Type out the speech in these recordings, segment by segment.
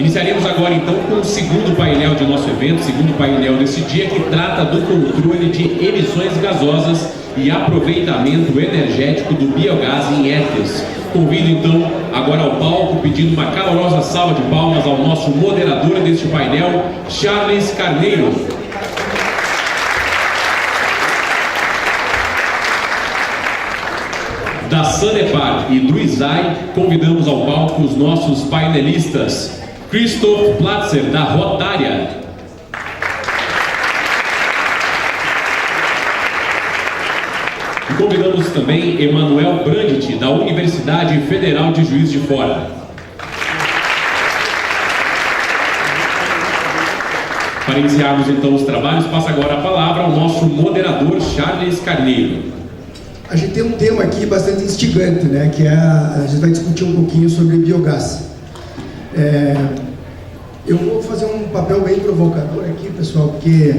Iniciaremos agora então com o segundo painel de nosso evento, segundo painel desse dia, que trata do controle de emissões gasosas e aproveitamento energético do biogás em éteres. Convido então agora ao palco, pedindo uma calorosa salva de palmas ao nosso moderador deste painel, Charles Carneiro. Da Sanepar e do ISAI, convidamos ao palco os nossos painelistas. Christoph Platzer, da Rotária. E convidamos também Emanuel Brandt, da Universidade Federal de Juiz de Fora. Para iniciarmos então os trabalhos, passo agora a palavra ao nosso moderador, Charles Carneiro. A gente tem um tema aqui bastante instigante, né? Que é a gente vai discutir um pouquinho sobre biogás. Eu vou fazer um papel bem provocador aqui, pessoal, porque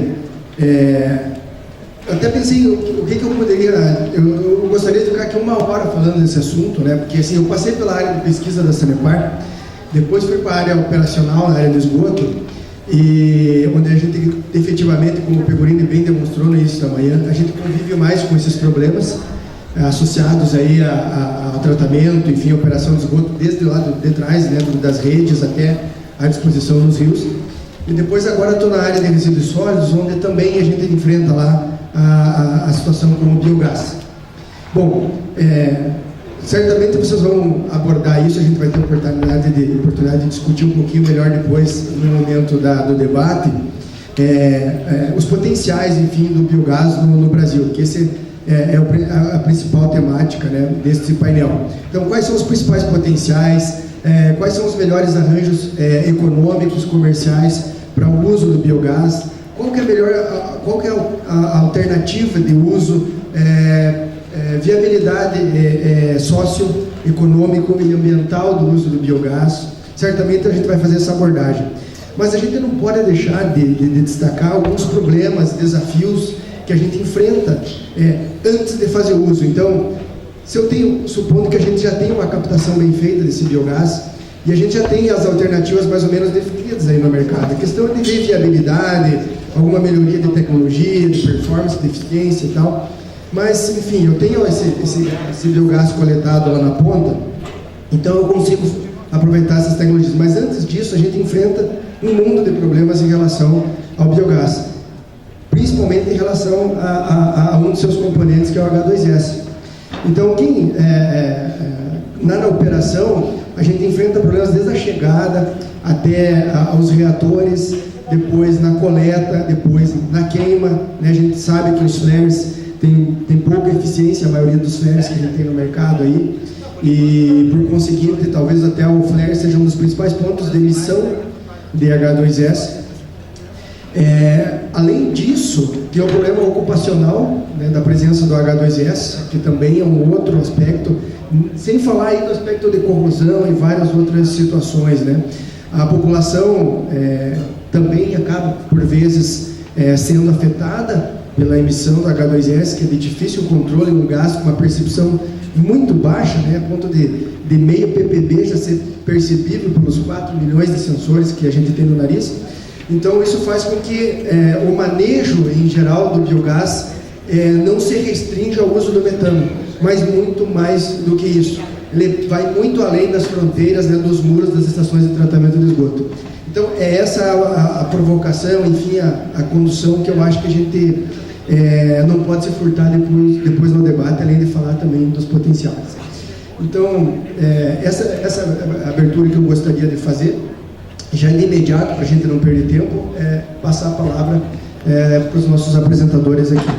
eu até pensei o que eu poderia... Eu gostaria de ficar aqui 1 hora falando desse assunto, né? Porque assim, eu passei pela área de pesquisa da Sanepar, depois fui para a área operacional, na área do esgoto, e onde a gente efetivamente, como o Pegorini bem demonstrou no início da manhã, a gente convive mais com esses problemas associados aí ao tratamento, enfim, a operação de esgoto, desde lá de trás, dentro das redes até à disposição nos rios. E depois agora estou na área de resíduos sólidos, onde também a gente enfrenta lá a situação com o biogás. Bom, certamente vocês vão abordar isso, a gente vai ter oportunidade de discutir um pouquinho melhor depois, no momento do debate, os potenciais, enfim, do biogás no Brasil, que esse é a principal temática, né, desse painel. Então, quais são os principais potenciais, quais são os melhores arranjos econômicos, comerciais para o uso do biogás, qual que é a alternativa de uso, viabilidade socioeconômico e ambiental do uso do biogás. Certamente a gente vai fazer essa abordagem. Mas a gente não pode deixar de destacar alguns problemas, desafios que a gente enfrenta antes de fazer uso. Então, supondo que a gente já tem uma captação bem feita desse biogás, e a gente já tem as alternativas mais ou menos definidas aí no mercado. A questão é de ver viabilidade, alguma melhoria de tecnologia, de performance, de eficiência e tal. Mas, enfim, eu tenho esse biogás coletado lá na ponta, então eu consigo aproveitar essas tecnologias. Mas antes disso, a gente enfrenta um mundo de problemas em relação ao biogás, principalmente em relação a um dos seus componentes, que é o H2S. Então, na operação, a gente enfrenta problemas desde a chegada até aos reatores, depois na coleta, depois na queima, né? A gente sabe que os flares têm pouca eficiência, a maioria dos flares que a gente tem no mercado aí, e por conseguinte, talvez até o flare seja um dos principais pontos de emissão de H2S. Além disso, tem o problema ocupacional, né, da presença do H2S, que também é um outro aspecto, sem falar aí do aspecto de corrosão e várias outras situações, né? A população também acaba, por vezes, sendo afetada pela emissão do H2S, que é de difícil controle, um gás com uma percepção muito baixa, né, a ponto de meio ppb já ser percebível pelos 4 milhões de sensores que a gente tem no nariz. Então, isso faz com que o manejo, em geral, do biogás não se restrinja ao uso do metano, mas muito mais do que isso. Ele vai muito além das fronteiras, né, dos muros das estações de tratamento de esgoto. Então, é essa a provocação, enfim, a condução que eu acho que a gente não pode se furtar depois no debate, além de falar também dos potenciais. Então, essa abertura que eu gostaria de fazer, já de imediato, para a gente não perder tempo, passar a palavra para os nossos apresentadores aqui.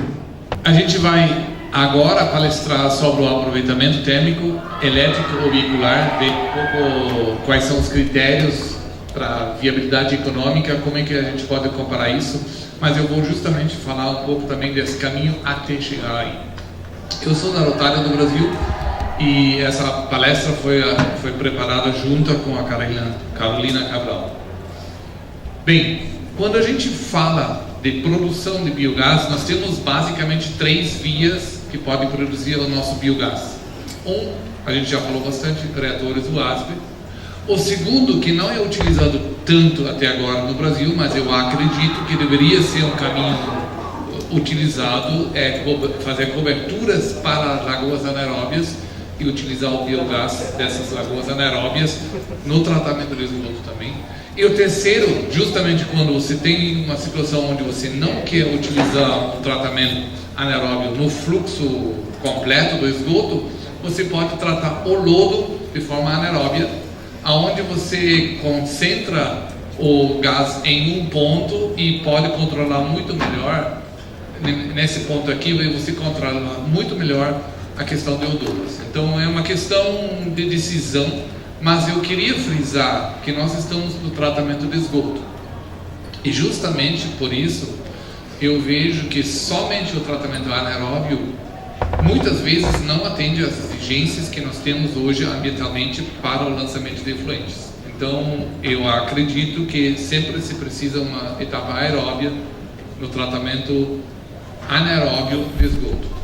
A gente vai agora palestrar sobre o aproveitamento térmico elétrico ou veicular, ver um pouco quais são os critérios para viabilidade econômica, como é que a gente pode comparar isso, mas eu vou justamente falar um pouco também desse caminho até chegar aí. Eu sou da Rotária do Brasil e essa palestra foi preparada junto com a Carolina Cabral. Bem, quando a gente fala de produção de biogás, nós temos basicamente 3 vias que podem produzir o nosso biogás. A gente já falou bastante, reatores UASB. O segundo, que não é utilizado tanto até agora no Brasil, mas eu acredito que deveria ser um caminho utilizado, é fazer coberturas para lagoas anaeróbias e utilizar o biogás dessas lagoas anaeróbias no tratamento do esgoto também. E o terceiro, justamente quando você tem uma situação onde você não quer utilizar um tratamento anaeróbio no fluxo completo do esgoto, você pode tratar o lodo de forma anaeróbia, aonde você concentra o gás em um ponto e pode controlar muito melhor. Nesse ponto aqui, você controla muito melhor a questão de odores. Então é uma questão de decisão, mas eu queria frisar que nós estamos no tratamento de esgoto. E justamente por isso eu vejo que somente o tratamento anaeróbio muitas vezes não atende às exigências que nós temos hoje ambientalmente para o lançamento de efluentes. Então eu acredito que sempre se precisa uma etapa aeróbia no tratamento anaeróbio de esgoto.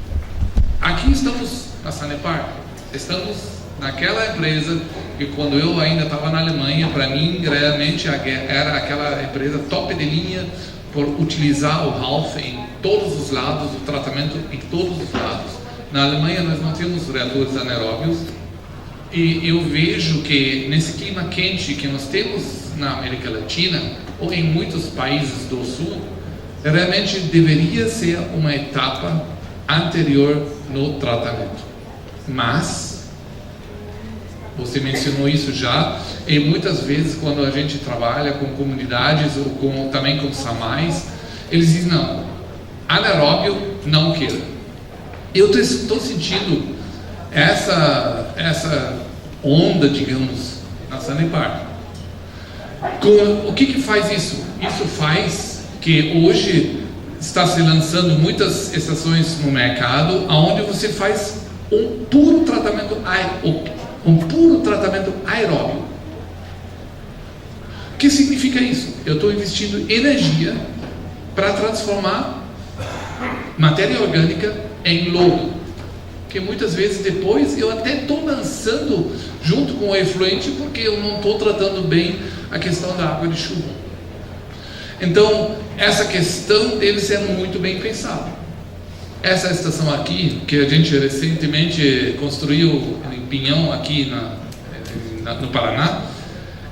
Aqui estamos na Sanepar, estamos naquela empresa que quando eu ainda estava na Alemanha, para mim realmente era aquela empresa top de linha por utilizar o HALF em todos os lados, o tratamento em todos os lados. Na Alemanha nós não temos reatores anaeróbios e eu vejo que nesse clima quente que nós temos na América Latina ou em muitos países do Sul, realmente deveria ser uma etapa anterior no tratamento. Mas, você mencionou isso já, e muitas vezes quando a gente trabalha com comunidades ou também com SAMAIs, eles dizem, não, anaeróbio não quero. Eu estou sentindo essa onda, digamos, na Sanepar. O que faz isso? Isso faz que hoje está se lançando muitas estações no mercado, onde você faz um puro tratamento aeróbio. O que significa isso? Eu estou investindo energia para transformar matéria orgânica em lodo, que muitas vezes depois eu até estou lançando junto com o efluente porque eu não estou tratando bem a questão da água de chuva. Então, essa questão deve ser muito bem pensada. Essa estação aqui, que a gente recentemente construiu em Pinhão, aqui no Paraná,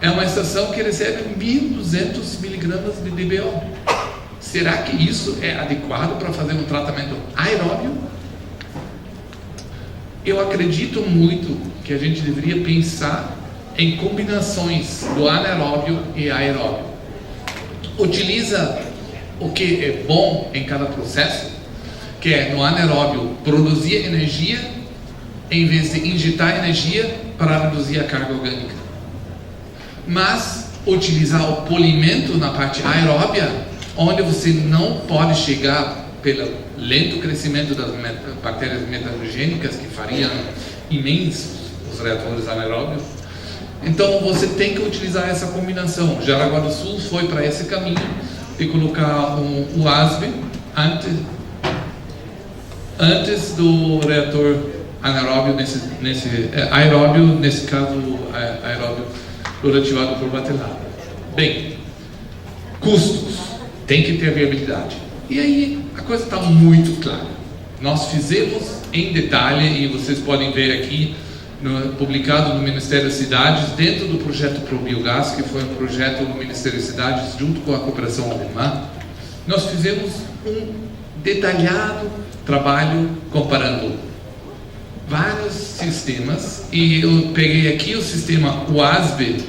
é uma estação que recebe 1.200 miligramas de DBO. Será que isso é adequado para fazer um tratamento aeróbio? Eu acredito muito que a gente deveria pensar em combinações do anaeróbio e aeróbio. Utiliza o que é bom em cada processo, que é no anaeróbio produzir energia em vez de injetar energia para reduzir a carga orgânica. Mas utilizar o polimento na parte aeróbia, onde você não pode chegar pelo lento crescimento das bactérias metanogênicas que fariam imensos os reatores anaeróbios. Então você tem que utilizar essa combinação. Jaraguá do Sul foi para esse caminho de colocar o ASB antes do reator anaeróbio, aeróbio, nesse caso aeróbio fluorativado por batelada. Bem, custos, tem que ter viabilidade. E aí a coisa está muito clara. Nós fizemos em detalhe, e vocês podem ver aqui, publicado no Ministério das Cidades, dentro do projeto ProBiogás, que foi um projeto do Ministério das Cidades junto com a cooperação alemã. Nós fizemos um detalhado trabalho comparando vários sistemas, e eu peguei aqui o sistema UASB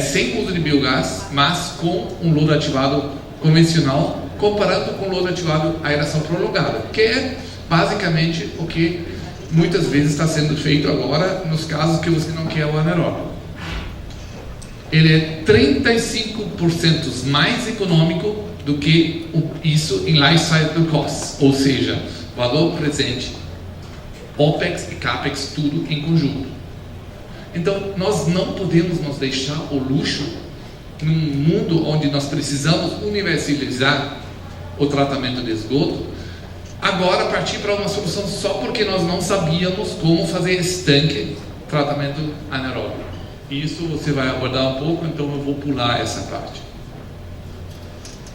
sem uso de biogás, mas com um lodo ativado convencional, comparando com o lodo ativado aeração prolongada, que é basicamente o que muitas vezes está sendo feito agora nos casos que você não quer o anaeróbio. Ele é 35% mais econômico do que isso em life cycle costs, ou seja, valor presente, OPEX e CAPEX, tudo em conjunto. Então, nós não podemos nos deixar o luxo, num mundo onde nós precisamos universalizar o tratamento de esgoto, agora partir para uma solução só porque nós não sabíamos como fazer estanque tratamento anaeróbio. Isso você vai abordar um pouco, então eu vou pular essa parte.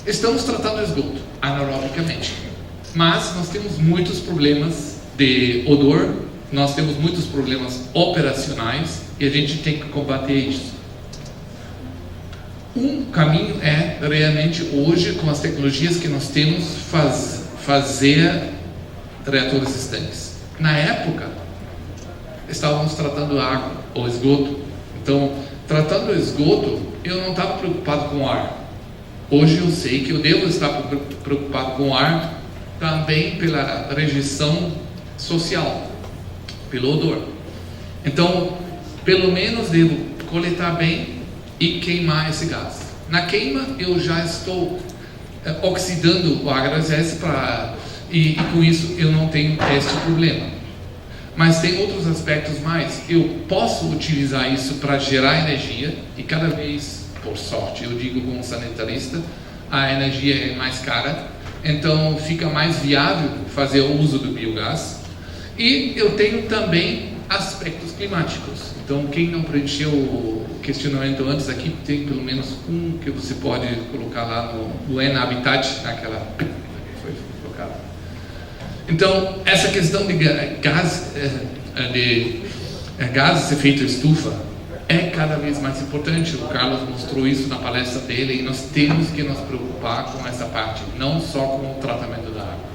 Estamos tratando esgoto anaerobicamente, mas nós temos muitos problemas de odor, nós temos muitos problemas operacionais e a gente tem que combater isso. Um caminho é realmente hoje, com as tecnologias que nós temos, fazer reatores estanques. Na época, estávamos tratando água ou esgoto. Então, tratando o esgoto, eu não estava preocupado com o ar. Hoje eu sei que eu devo estar preocupado com o ar também pela rejeição social, pelo odor. Então, pelo menos devo coletar bem e queimar esse gás. Na queima, eu já estou oxidando o H2S e com isso eu não tenho este problema. Mas tem outros aspectos mais. Eu posso utilizar isso para gerar energia e cada vez, por sorte, eu digo como sanitarista, a energia é mais cara, então fica mais viável fazer o uso do biogás. E eu tenho também aspectos climáticos. Então, quem não preencheu o questionamento antes aqui, tem pelo menos um que você pode colocar lá no N-Habitat, naquela que foi colocada. Então, essa questão de gases de efeito estufa é cada vez mais importante. O Carlos mostrou isso na palestra dele e nós temos que nos preocupar com essa parte, não só com o tratamento da água.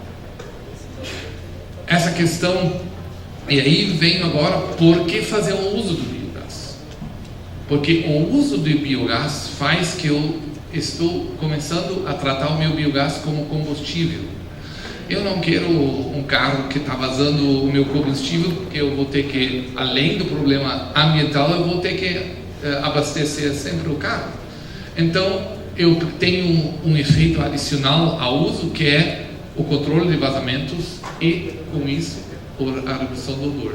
Essa questão, e aí vem agora, por que fazer o uso do biogás? Porque o uso do biogás faz que eu estou começando a tratar o meu biogás como combustível. Eu não quero um carro que está vazando o meu combustível, porque eu vou ter que, além do problema ambiental, eu vou ter que abastecer sempre o carro. Então, eu tenho um efeito adicional ao uso, que é o controle de vazamentos e, com isso, a redução do odor.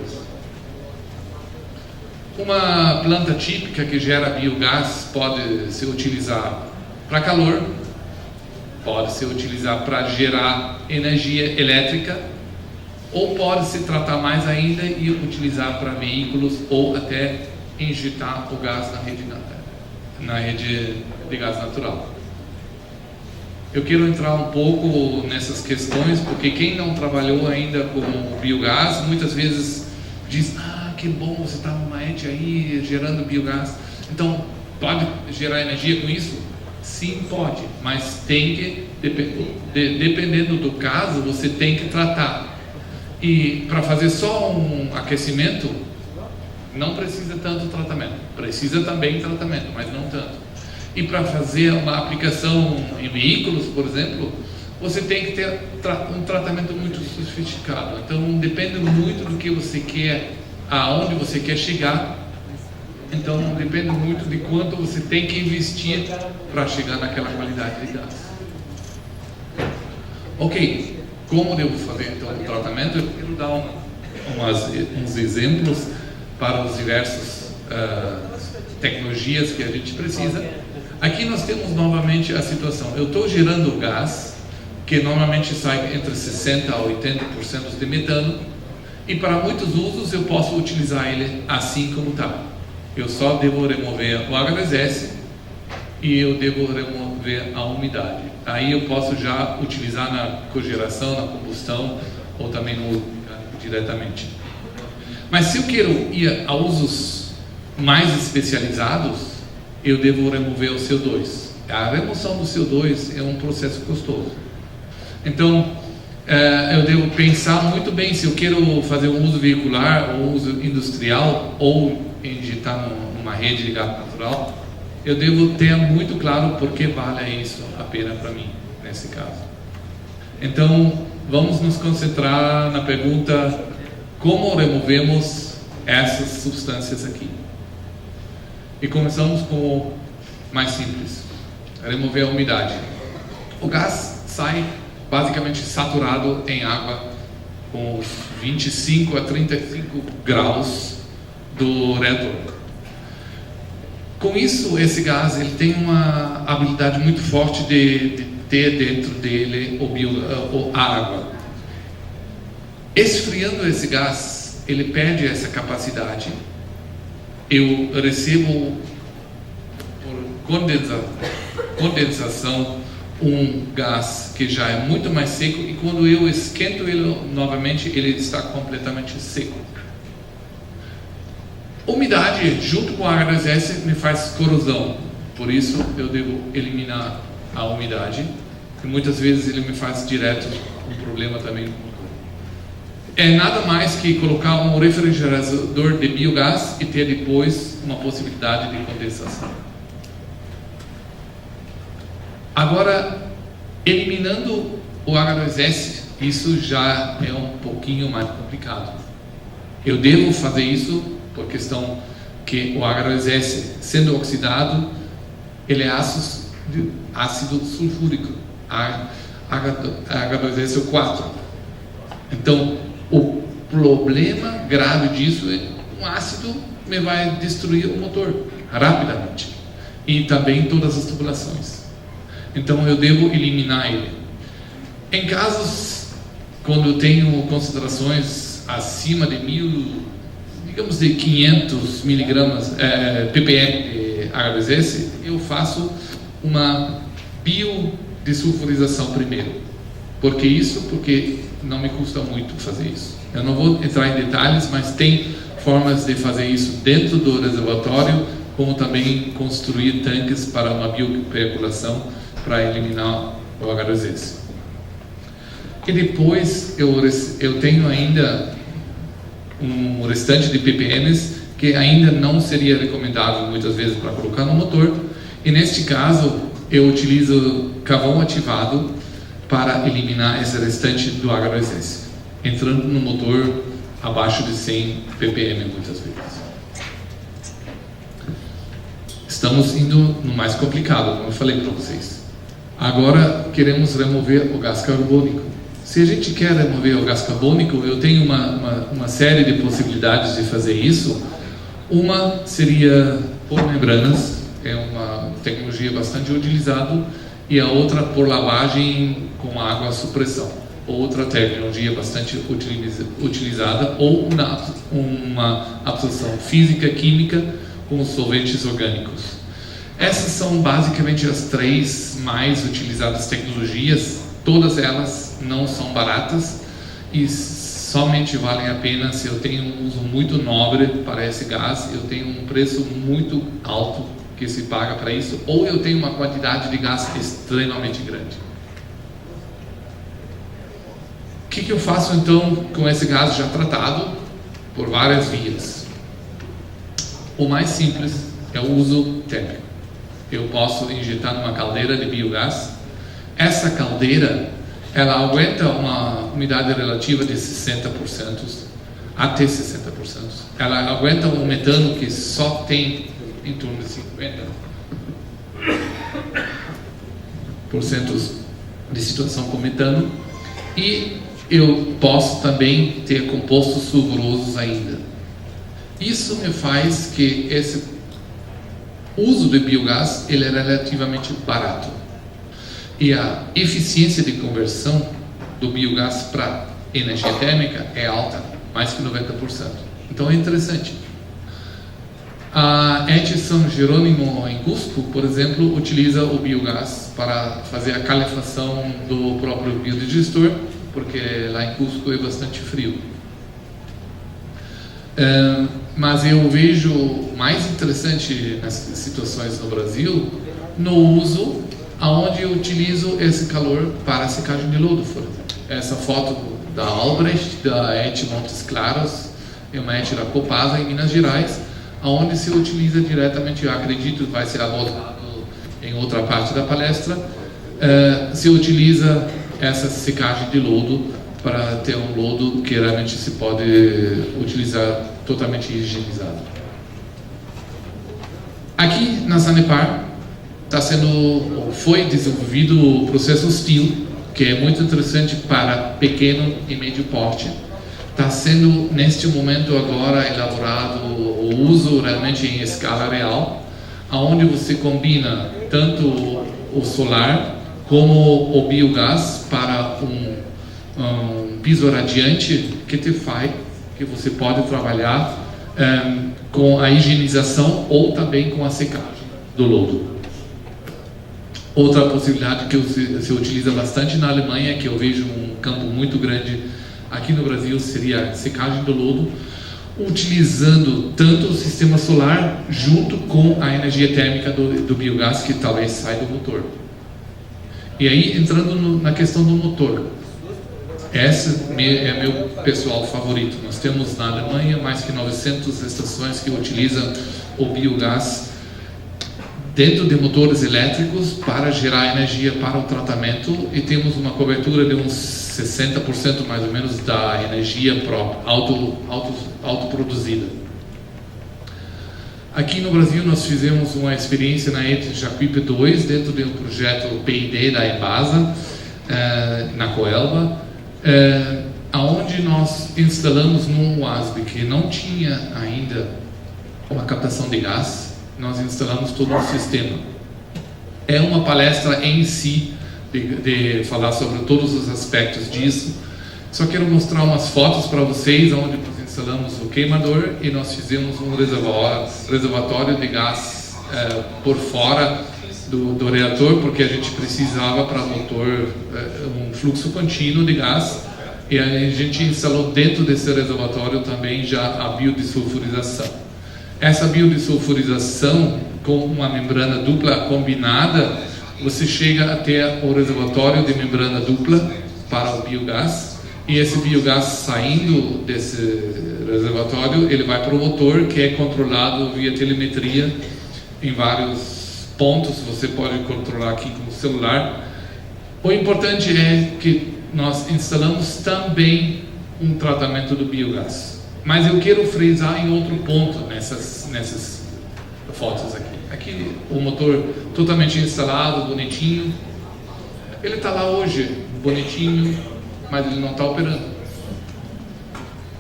Uma planta típica que gera biogás pode se utilizar para calor, pode se utilizar para gerar energia elétrica, ou pode se tratar mais ainda e utilizar para veículos ou até injetar o gás na rede de gás natural. Eu quero entrar um pouco nessas questões, porque quem não trabalhou ainda com biogás, muitas vezes diz, que bom, você está numa rede aí gerando biogás. Então, pode gerar energia com isso? Sim, pode, mas tem que, dependendo do caso, você tem que tratar. E para fazer só um aquecimento, não precisa tanto tratamento. Precisa também tratamento, mas não tanto. E para fazer uma aplicação em veículos, por exemplo, você tem que ter um tratamento muito sofisticado. Então, depende muito do que você quer, aonde você quer chegar. Então, depende muito de quanto você tem que investir para chegar naquela qualidade de gás. Ok, como devo fazer então o tratamento? Eu quero dar uns exemplos para os diversos tecnologias que a gente precisa. Aqui nós temos novamente a situação. Eu estou gerando gás, que normalmente sai entre 60% a 80% de metano, e para muitos usos eu posso utilizar ele assim como está. Eu só devo remover o H2S e eu devo remover a umidade. Aí eu posso já utilizar na cogeração, na combustão, ou também no uso diretamente. Mas se eu quero ir a usos mais especializados, eu devo remover o CO2. A remoção do CO2 é um processo custoso. Então, eu devo pensar muito bem se eu quero fazer um uso veicular ou uso industrial ou injetar numa rede de gás natural. Eu devo ter muito claro por que vale isso a pena para mim, nesse caso. Então, vamos nos concentrar na pergunta: como removemos essas substâncias aqui? E começamos com o mais simples: remover a umidade. O gás sai basicamente saturado em água com 25 a 35 graus do reator. Com isso, esse gás ele tem uma habilidade muito forte de ter dentro dele a água. Esfriando esse gás, ele perde essa capacidade eu recebo por condensação um gás que já é muito mais seco, e quando eu esquento ele novamente, ele está completamente seco. Umidade junto com a H2S me faz corrosão, por isso eu devo eliminar a umidade, e muitas vezes ele me faz direto um problema também. É nada mais que colocar um refrigerador de biogás e ter depois uma possibilidade de condensação. Agora, eliminando o H2S, isso já é um pouquinho mais complicado. Eu devo fazer isso por questão que o H2S, sendo oxidado, ele é ácido sulfúrico, H2SO4. Então, o problema grave disso é um ácido me vai destruir o motor rapidamente, e também todas as tubulações. Então eu devo eliminar ele. Em casos quando eu tenho concentrações acima de 1000, digamos de 500 miligramas ppm de H2S, eu faço uma biodesulfurização primeiro. Por que isso? Porque não me custa muito fazer isso. Eu não vou entrar em detalhes, mas tem formas de fazer isso dentro do reservatório, como também construir tanques para uma biopercolação para eliminar o H2S. E depois eu tenho ainda um restante de ppms que ainda não seria recomendável muitas vezes para colocar no motor, e neste caso eu utilizo carvão ativado para eliminar esse restante do H2S, entrando no motor abaixo de 100 ppm muitas vezes. Estamos indo no mais complicado, como eu falei para vocês. Agora queremos remover o gás carbônico. Se a gente quer remover o gás carbônico, eu tenho uma série de possibilidades de fazer isso. Uma seria por membranas, é uma tecnologia bastante utilizada, e a outra por lavagem com água à supressão, outra tecnologia bastante utilizada, ou uma absorção física química com solventes orgânicos. Essas são basicamente as 3 mais utilizadas tecnologias. Todas elas não são baratas e somente valem a pena se eu tenho um uso muito nobre para esse gás, eu tenho um preço muito alto que se paga para isso, ou eu tenho uma quantidade de gás extremamente grande. O que eu faço então com esse gás já tratado por várias vias? O mais simples é o uso térmico. Eu posso injetar numa caldeira de biogás. Essa caldeira, ela aguenta uma umidade relativa de 60%, até 60%. Ela aguenta um metano que só tem em torno de 50% de situação com metano, e eu posso também ter compostos sulfurosos ainda. Isso me faz que esse uso de biogás ele é relativamente barato, e a eficiência de conversão do biogás para energia térmica é alta, mais que 90%. Então é interessante. A ET São Jerônimo em Cusco, por exemplo, utiliza o biogás para fazer a calefação do próprio biodigestor, porque lá em Cusco é bastante frio. Mas eu vejo mais interessante nessas situações no Brasil, no uso aonde eu utilizo esse calor para secagem de lodo, por exemplo. Essa foto da Albrecht, da ET Montes Claros, é uma ET da Copasa em Minas Gerais, aonde se utiliza diretamente, eu acredito que vai ser abordado em outra parte da palestra, se utiliza essa secagem de lodo para ter um lodo que realmente se pode utilizar totalmente higienizado. Aqui na Sanepar foi desenvolvido o processo Steel, que é muito interessante para pequeno e médio porte. Está sendo, neste momento agora, elaborado o uso realmente em escala real, onde você combina tanto o solar como o biogás para um piso radiante que você pode trabalhar com a higienização ou também com a secagem do lodo. Outra possibilidade que se utiliza bastante na Alemanha, que eu vejo um campo muito grande aqui no Brasil, seria a secagem do lodo, utilizando tanto o sistema solar junto com a energia térmica do biogás que talvez saia do motor. E aí, entrando na questão do motor, esse é meu pessoal favorito. Nós temos na Alemanha mais que 900 estações que utilizam o biogás dentro de motores elétricos para gerar energia para o tratamento, e temos uma cobertura de uns 60% mais ou menos da energia própria, autoproduzida. Aqui no Brasil nós fizemos uma experiência na ET Jacuípe 2, dentro de um projeto PID da Embasa, na Coelba, onde nós instalamos num UASB que não tinha ainda uma captação de gás, nós instalamos todo um sistema. É uma palestra em si, de falar sobre todos os aspectos disso. Só quero mostrar umas fotos para vocês, onde nós instalamos o queimador e nós fizemos um reservatório de gás por fora do reator, porque a gente precisava para o motor um fluxo contínuo de gás, e a gente instalou dentro desse reservatório também já a biodesulfurização. Essa biodesulfurização com uma membrana dupla combinada, você chega até o reservatório de membrana dupla para o biogás, e esse biogás saindo desse reservatório, ele vai para o motor, que é controlado via telemetria em vários pontos. Você pode controlar aqui com o celular. O importante é que nós instalamos também um tratamento do biogás. Mas eu quero frisar em outro ponto nessas fotos aqui. Aqui o motor totalmente instalado, bonitinho. Ele está lá hoje, bonitinho, mas ele não está operando.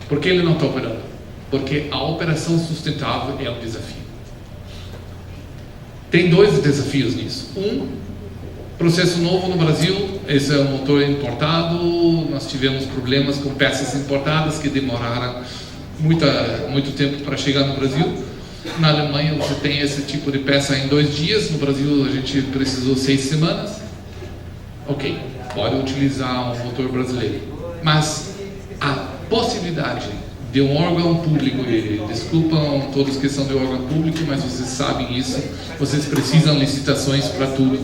Por que ele não está operando? Porque a operação sustentável é um desafio. Tem dois desafios nisso. Processo novo no Brasil, esse é um motor importado, nós tivemos problemas com peças importadas que demoraram muito tempo para chegar no Brasil. Na Alemanha você tem esse tipo de peça em 2 dias, no Brasil a gente precisou 6 semanas. Ok, pode utilizar um motor brasileiro, mas a possibilidade de um órgão público, e desculpam todos que são de órgão público, mas vocês sabem isso, vocês precisam licitações para tudo.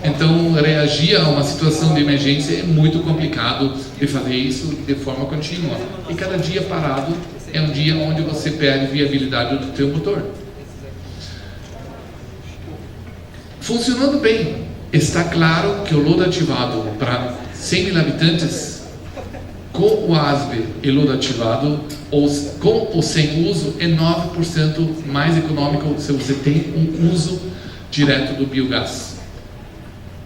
Então, reagir a uma situação de emergência é muito complicado de fazer isso de forma contínua. E cada dia parado é um dia onde você perde viabilidade do teu motor. Funcionando bem, está claro que o lodo ativado para 100 mil habitantes, com o ASB e lodo ativado, ou com ou sem uso, é 9% mais econômico se você tem um uso direto do biogás.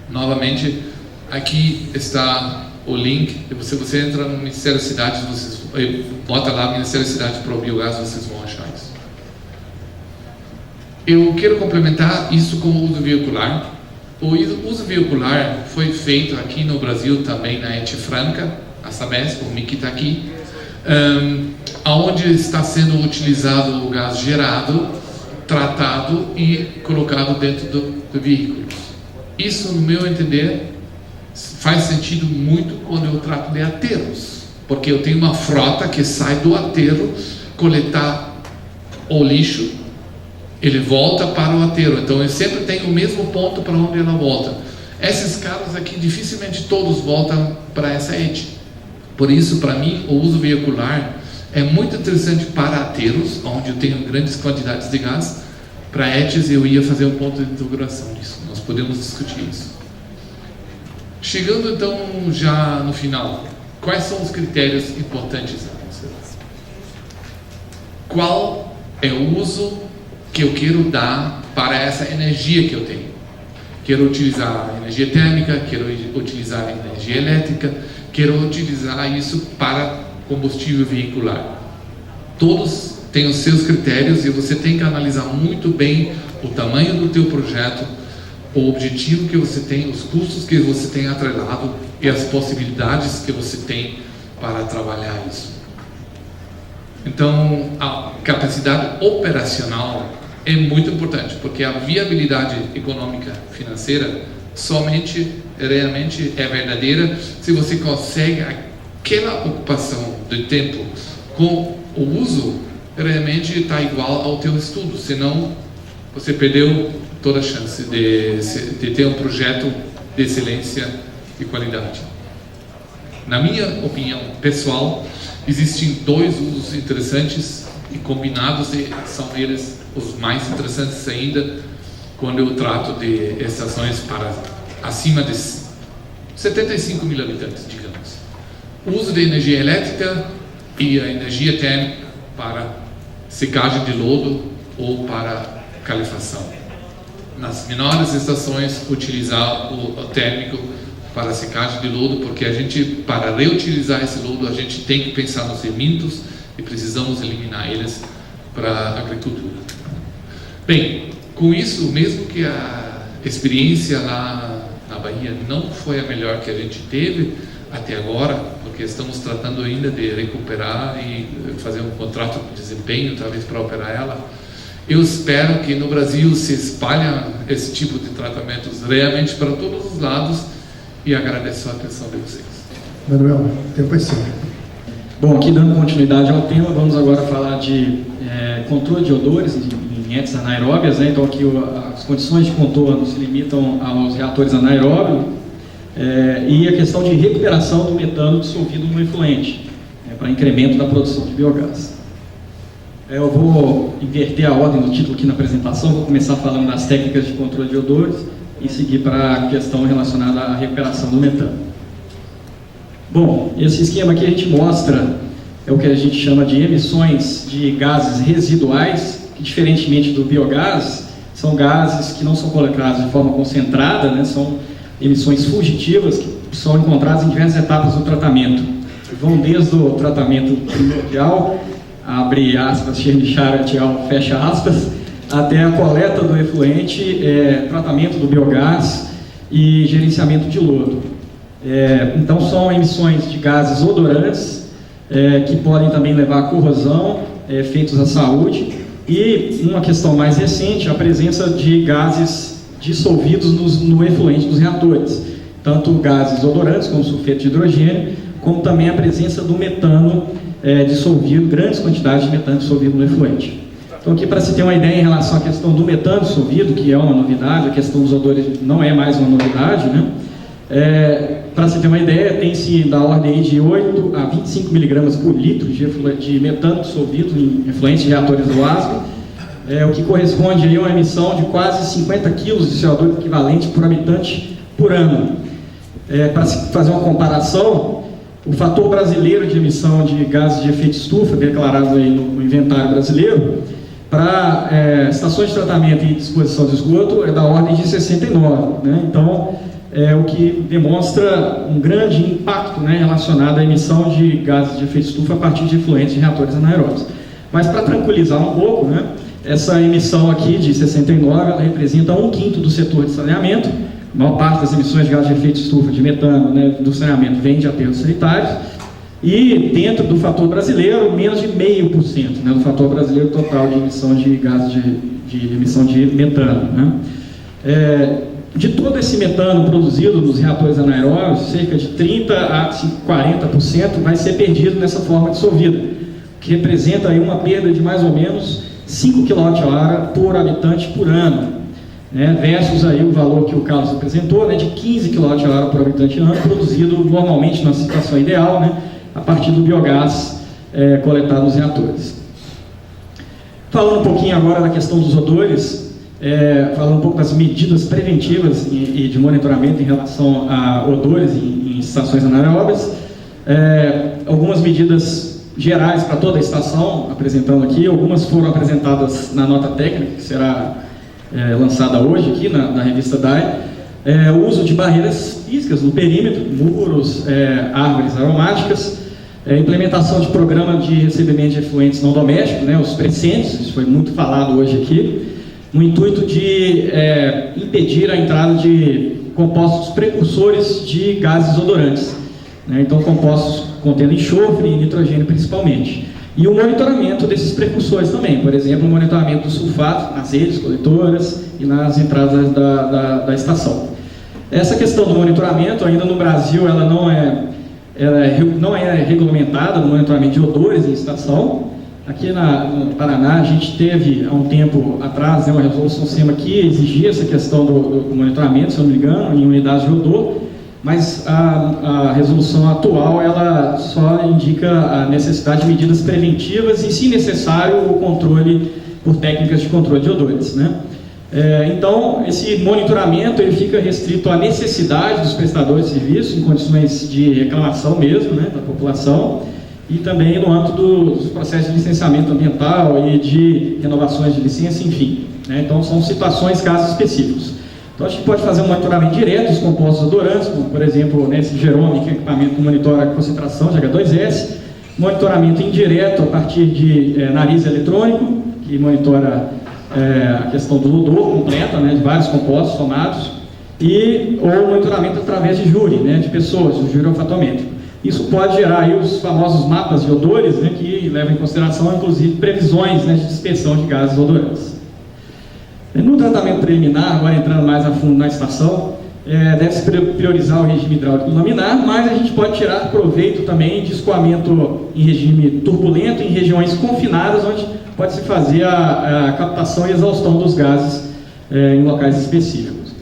Novamente, aqui está o link. Você entra no Ministério da Cidade, bota lá Ministério da Cidade para o biogás, vocês vão achar isso. Eu quero complementar isso com o uso veicular. O uso veicular foi feito aqui no Brasil também na ET Franca, a Sabesp, o Miki está aqui, onde está sendo utilizado o gás gerado, tratado e colocado dentro do veículo. Isso, no meu entender, faz sentido muito quando eu trato de aterros, porque eu tenho uma frota que sai do aterro, coletar o lixo, ele volta para o aterro, então eu sempre tenho o mesmo ponto para onde ela volta. Esses carros aqui, dificilmente todos voltam para essa ET. Por isso, para mim, o uso veicular é muito interessante para aterros, onde eu tenho grandes quantidades de gás. Para ETs eu ia fazer um ponto de integração disso, nós podemos discutir isso. Chegando então já no final, quais são os critérios importantes a considerar? Qual é o uso que eu quero dar para essa energia que eu tenho? Quero utilizar energia térmica, quero utilizar energia elétrica, quero utilizar isso para combustível veicular. Todos têm os seus critérios e você tem que analisar muito bem o tamanho do teu projeto, o objetivo que você tem, os custos que você tem atrelado e as possibilidades que você tem para trabalhar isso. Então, a capacidade operacional é muito importante, porque a viabilidade econômica financeira realmente é verdadeira se você consegue aquela ocupação de tempo com o uso realmente está igual ao teu estudo, senão você perdeu toda a chance de ter um projeto de excelência e qualidade. Na minha opinião pessoal, existem dois usos interessantes e combinados, e são eles os mais interessantes ainda quando eu trato de estações para acima de 75 mil habitantes, digamos. O uso de energia elétrica e a energia térmica para secagem de lodo ou para calefação. Nas menores estações, utilizar o térmico para secagem de lodo, porque para reutilizar esse lodo, a gente tem que pensar nos sedimentos e precisamos eliminar eles para a agricultura. Bem, com isso, mesmo que a experiência lá na Bahia não foi a melhor que a gente teve até agora, porque estamos tratando ainda de recuperar e fazer um contrato de desempenho, talvez para operar ela, eu espero que no Brasil se espalhe esse tipo de tratamentos realmente para todos os lados, e agradeço a atenção de vocês. Manuel, o tempo é seu. Bom, aqui dando continuidade ao tema, vamos agora falar de controle de odores em entes anaeróbias, né? Então aqui as condições de contorno se limitam aos reatores anaeróbios, e a questão de recuperação do metano dissolvido no efluente, para incremento da produção de biogás. Eu vou inverter a ordem do título aqui na apresentação, vou começar falando das técnicas de controle de odores e seguir para a questão relacionada à recuperação do metano. Bom, esse esquema aqui a gente mostra o que a gente chama de emissões de gases residuais, que diferentemente do biogás, são gases que não são colocados de forma concentrada, né, são emissões fugitivas que são encontradas em diversas etapas do tratamento. Vão desde o tratamento primordial, abre aspas, chemical, fecha aspas, até a coleta do efluente, tratamento do biogás e gerenciamento de lodo. Então são emissões de gases odorantes, que podem também levar à corrosão, efeitos à saúde, e uma questão mais recente, a presença de gases dissolvidos no efluente dos reatores, tanto gases odorantes como sulfeto de hidrogênio, como também a presença do metano dissolvido, grandes quantidades de metano dissolvido no efluente. Então aqui, para se ter uma ideia em relação à questão do metano dissolvido, que é uma novidade, a questão dos odores não é mais uma novidade, né? Para se ter uma ideia, tem-se da ordem de 8 a 25 miligramas por litro de metano dissolvido em efluentes de reatores do ASGA, o que corresponde aí a uma emissão de quase 50 quilos de CO2 equivalente por habitante por ano. Para se fazer uma comparação, o fator brasileiro de emissão de gases de efeito estufa, declarado aí no inventário brasileiro, para estações de tratamento e disposição de esgoto é da ordem de 69, né? Então, o que demonstra um grande impacto, né, relacionado à emissão de gases de efeito estufa a partir de efluentes de reatores anaeróbios. Mas para tranquilizar um pouco, né, essa emissão aqui de 69, ela representa 1/5 do setor de saneamento. A maior parte das emissões de gases de efeito estufa de metano, né, do saneamento vem de aterros sanitários, e dentro do fator brasileiro, menos de 0,5%, né, do fator brasileiro total de emissão de gases de emissão de metano, né. De todo esse metano produzido nos reatores anaeróbios, cerca de 30% a 40% vai ser perdido nessa forma dissolvida, que representa aí uma perda de mais ou menos 5 kWh por habitante por ano, né, versus aí o valor que o Carlos apresentou, né, de 15 kWh por habitante ano, produzido normalmente na situação ideal, né, a partir do biogás coletado nos reatores. Falando um pouquinho agora da questão dos odores, falando um pouco das medidas preventivas e de monitoramento em relação a odores em estações anaeróbias, algumas medidas gerais para toda a estação, apresentando aqui, algumas foram apresentadas na nota técnica, que será lançada hoje aqui na revista DAE, o uso de barreiras físicas no perímetro, muros, árvores aromáticas, implementação de programa de recebimento de efluentes não domésticos, né, os precentes, isso foi muito falado hoje aqui, no intuito de impedir a entrada de compostos precursores de gases odorantes, né? Então compostos contendo enxofre e nitrogênio principalmente, E o monitoramento desses precursores também, por exemplo, o monitoramento do sulfato nas redes coletoras e nas entradas da estação. Essa questão do monitoramento, ainda no Brasil, ela não é regulamentada no monitoramento de odores em estação. Aqui no Paraná, a gente teve, há um tempo atrás, uma resolução SEMA que exigia essa questão do monitoramento, se eu não me engano, em unidades de odor, mas a resolução atual, ela só indica a necessidade de medidas preventivas e, se necessário, o controle por técnicas de controle de odores, né? Então, esse monitoramento ele fica restrito à necessidade dos prestadores de serviço, em condições de reclamação mesmo, né, da população, e também no âmbito dos processos de licenciamento ambiental e de renovações de licença, enfim, né? Então, são situações, casos específicos. Então, a gente pode fazer um monitoramento direto dos compostos odorantes, como, por exemplo, nesse Jerome, que é equipamento que monitora a concentração de H2S, monitoramento indireto a partir de nariz eletrônico, que monitora a questão do odor completa, né, de vários compostos somados, ou monitoramento através de júri, né, de pessoas, o júri olfatométrico. Isso pode gerar aí os famosos mapas de odores, né, que levam em consideração, inclusive, previsões, né, de dispersão de gases odorantes. No tratamento preliminar, agora entrando mais a fundo na estação, deve-se priorizar o regime hidráulico laminar, mas a gente pode tirar proveito também de escoamento em regime turbulento, em regiões confinadas, onde pode-se fazer a captação e exaustão dos gases em locais específicos.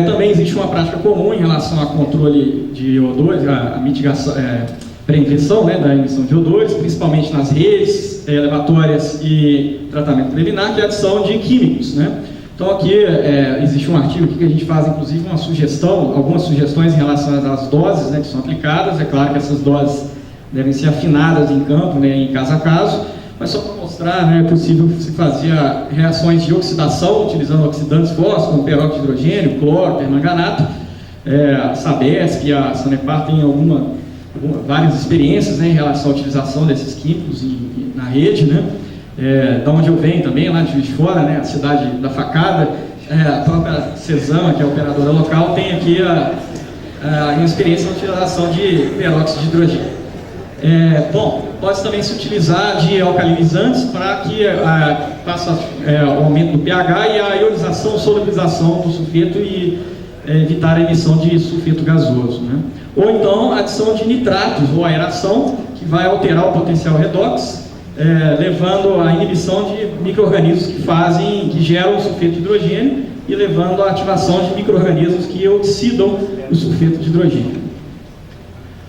Também existe uma prática comum em relação ao controle de odores, a mitigação, prevenção, né, da emissão de odores, principalmente nas redes elevatórias e tratamento preliminar, que é a adição de químicos, né? Então aqui existe um artigo aqui que a gente faz, inclusive, algumas sugestões em relação às doses, né, que são aplicadas. É claro que essas doses devem ser afinadas em campo, né, em caso a caso, mas só para mostrar, né, é possível se fazer reações de oxidação utilizando oxidantes fósforos, como peróxido de hidrogênio, cloro, permanganato. A Sabesp e a Sanepar têm várias experiências, né, em relação à utilização desses químicos na rede, né? Da onde eu venho também, lá de Juiz de Fora, né, a cidade da facada, a própria Cesama, que é a operadora local, tem aqui a experiência na utilização de peróxido de hidrogênio. Bom, pode também se utilizar de alcalinizantes para que faça o aumento do pH e a ionização, solubilização do sulfeto e evitar a emissão de sulfeto gasoso, né? Ou então a adição de nitratos ou aeração, que vai alterar o potencial redox, levando à inibição de micro-organismos que geram o sulfeto de hidrogênio e levando à ativação de micro-organismos que oxidam o sulfeto de hidrogênio.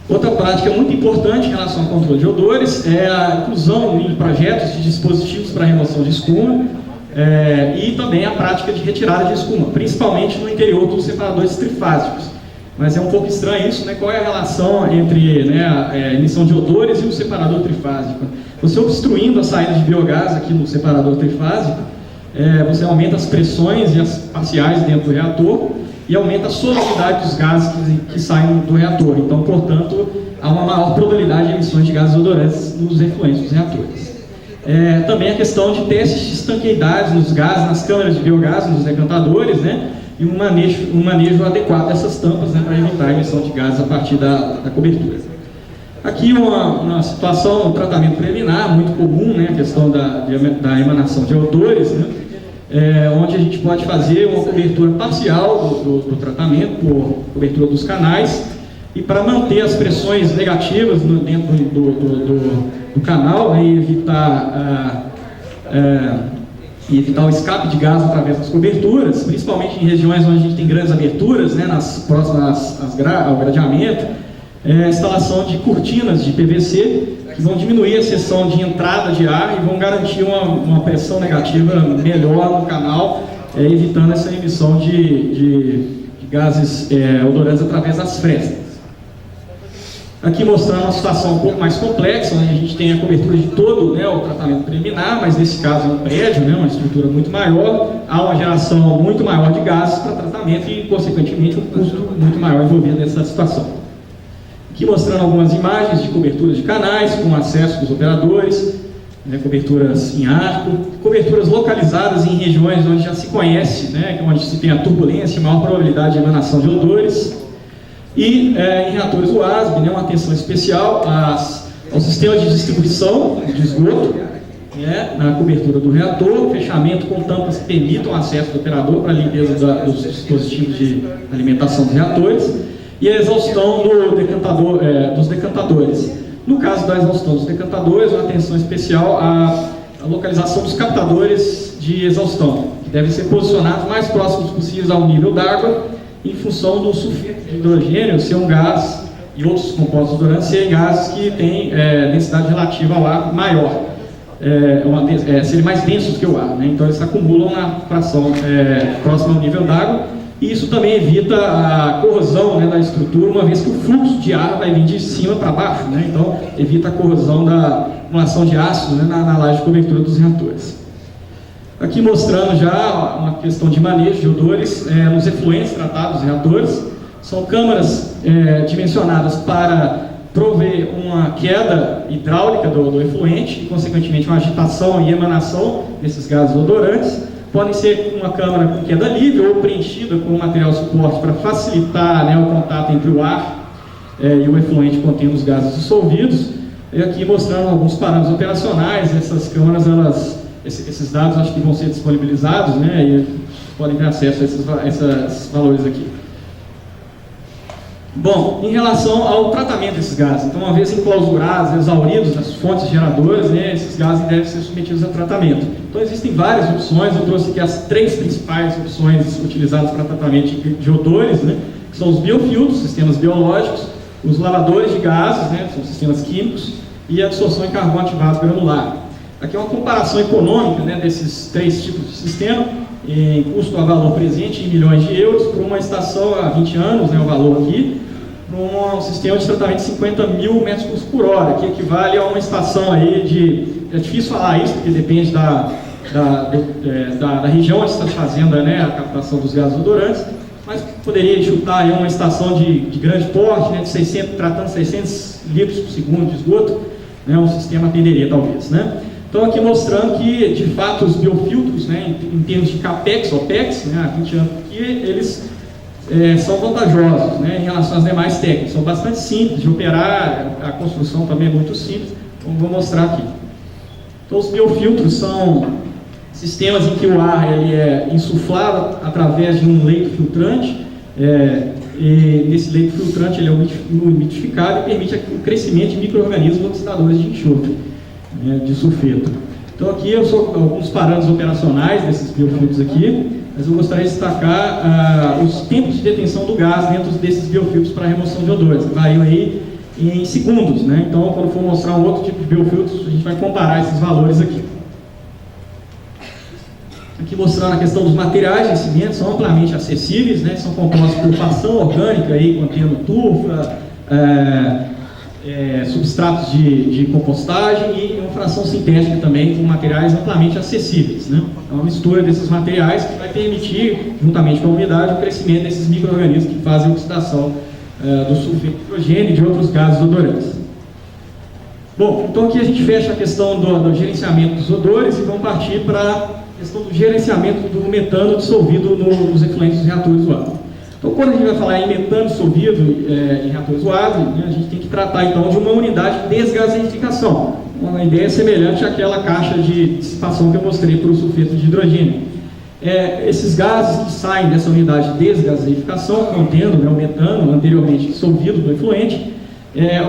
Outra prática muito importante em relação ao controle de odores é a inclusão em projetos de dispositivos para remoção de escuma e também a prática de retirada de escuma, principalmente no interior dos separadores trifásicos. Mas é um pouco estranho isso, né? Qual é a relação entre, né, a emissão de odores e o separador trifásico? Você obstruindo a saída de biogás aqui no separador trifásico, você aumenta as pressões e as parciais dentro do reator e aumenta a solubilidade dos gases que saem do reator. Então, portanto, há uma maior probabilidade de emissões de gases odorantes nos efluentes dos reatores. Também a questão de testes de estanqueidade nos gases, nas câmaras de biogás, nos decantadores, né? E um manejo adequado dessas tampas, né, para evitar a emissão de gases a partir da cobertura. Aqui uma situação, um tratamento preliminar muito comum, né, a questão da emanação de odores, né, onde a gente pode fazer uma cobertura parcial do tratamento, por cobertura dos canais, e para manter as pressões negativas dentro do canal, né, e evitar o escape de gás através das coberturas, principalmente em regiões onde a gente tem grandes aberturas, né, próximas ao gradeamento, a instalação de cortinas de PVC que vão diminuir a seção de entrada de ar e vão garantir uma pressão negativa melhor no canal, evitando essa emissão de gases odorantes através das frestas. Aqui mostrando uma situação um pouco mais complexa, onde a gente tem a cobertura de todo, né, o tratamento preliminar, mas nesse caso é um prédio, né, uma estrutura muito maior, há uma geração muito maior de gases para tratamento e, consequentemente, um custo muito maior envolvido nessa situação. Aqui mostrando algumas imagens de coberturas de canais, com acesso dos operadores, né, coberturas em arco, coberturas localizadas em regiões onde já se conhece, né, onde se tem a turbulência e maior probabilidade de emanação de odores. E em reatores UASB, né, uma atenção especial às ao sistema de distribuição de esgoto, na cobertura do reator, fechamento com tampas que permitam acesso do operador para a limpeza dos dispositivos de alimentação dos reatores e a exaustão dos decantadores. No caso da exaustão dos decantadores, uma atenção especial à localização dos captadores de exaustão, que devem ser posicionados mais próximos possíveis ao nível d'água, em função do sulfeto de hidrogênio ser um gás e outros compostos odorantes serem gases que têm densidade relativa ao ar maior, serem mais densos que o ar, né? Então eles se acumulam na fração próxima ao nível d'água, e isso também evita a corrosão, né, da estrutura, uma vez que o fluxo de ar vai vir de cima para baixo, né? Então evita a corrosão da acumulação de ácido, né, na laje de cobertura dos reatores. Aqui mostrando já uma questão de manejo de odores nos efluentes tratados dos reatores. São câmaras dimensionadas para prover uma queda hidráulica do efluente e, consequentemente, uma agitação e emanação desses gases odorantes. Podem ser uma câmara com queda livre ou preenchida com material suporte para facilitar, né, o contato entre o ar e o efluente contendo os gases dissolvidos. E aqui mostrando alguns parâmetros operacionais. Essas câmaras, esses dados acho que vão ser disponibilizados, né, e podem ter acesso a esses valores aqui. Bom, em relação ao tratamento desses gases, então, uma vez enclausurados, exauridos nas fontes geradoras, né, esses gases devem ser submetidos a tratamento. Então, existem várias opções. Eu trouxe aqui as 3 principais opções utilizadas para tratamento de odores, né, que são os biofiltros, sistemas biológicos, os lavadores de gases, né, são sistemas químicos, e a absorção em carvão ativado granular. Aqui é uma comparação econômica, né, desses 3 tipos de sistema, em custo a valor presente em milhões de euros, por uma estação há 20 anos, né, o valor aqui, para um sistema de tratamento de 50 mil metros cúbicos por hora, que equivale a uma estação aí de... É difícil falar isso, porque depende da região onde está fazendo, né, a captação dos gases odorantes, mas poderia chutar aí uma estação de grande porte, né, tratando 600 litros por segundo de esgoto, né, um sistema atenderia talvez, né? Então, aqui mostrando que, de fato, os biofiltros, né, em termos de CAPEX, OPEX, né, há 20 anos, que eles são vantajosos, né, em relação às demais técnicas. São bastante simples de operar, a construção também é muito simples, como vou mostrar aqui. Então, os biofiltros são sistemas em que o ar ele é insuflado através de um leito filtrante, e nesse leito filtrante ele é umidificado e permite o crescimento de micro-organismos oxidadores de enxofre, de sulfeto. Então aqui eu sou alguns parâmetros operacionais desses biofiltros aqui, mas eu gostaria de destacar os tempos de detenção do gás dentro desses biofiltros para remoção de odores, que variam aí em segundos, né? Então, quando for mostrar um outro tipo de biofiltros, a gente vai comparar esses valores aqui. Aqui mostrando a questão dos materiais de cimento, são amplamente acessíveis, né? São compostos por fração orgânica, aí, contendo turfa, substratos de compostagem e uma fração sintética também, com materiais amplamente acessíveis, né? É uma mistura desses materiais que vai permitir, juntamente com a umidade, o crescimento desses micro-organismos que fazem a oxidação do sulfeto de hidrogênio e de outros gases odorantes. Bom, então aqui a gente fecha a questão do gerenciamento dos odores e vamos partir para a questão do gerenciamento do metano dissolvido nos efluentes dos reatores UAV. Então, quando a gente vai falar em metano dissolvido em reatores UAV, né, a gente tem que tratar então de uma unidade de desgaseificação, uma ideia semelhante àquela caixa de dissipação que eu mostrei para o sulfeto de hidrogênio. Esses gases que saem dessa unidade de desgaseificação, contendo, né, o metano anteriormente dissolvido do efluente,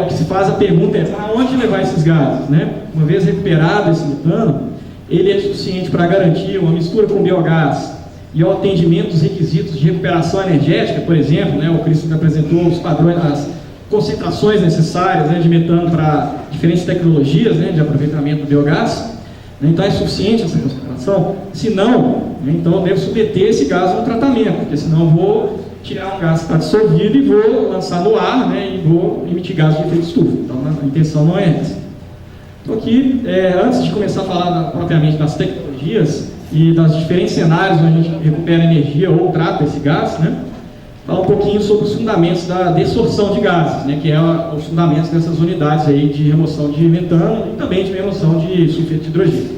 o que se faz a pergunta é para onde levar esses gases, né? Uma vez recuperado esse metano, ele é suficiente para garantir uma mistura com biogás e ao atendimento dos requisitos de recuperação energética, por exemplo, né, o Cristo apresentou os padrões, as concentrações necessárias, né, de metano para diferentes tecnologias, né, de aproveitamento do biogás. Então é suficiente essa concentração? Se não, né, então eu devo submeter esse gás a um tratamento, porque senão eu vou tirar um gás que está dissolvido e vou lançar no ar, né, e vou emitir gás de efeito estufa. Então a intenção não é essa. Então aqui, antes de começar a falar propriamente das tecnologias e das diferentes cenários onde a gente recupera energia ou trata esse gás, né, falar um pouquinho sobre os fundamentos da desorção de gases, né, que é os fundamentos dessas unidades aí de remoção de metano e também de remoção de sulfeto de hidrogênio.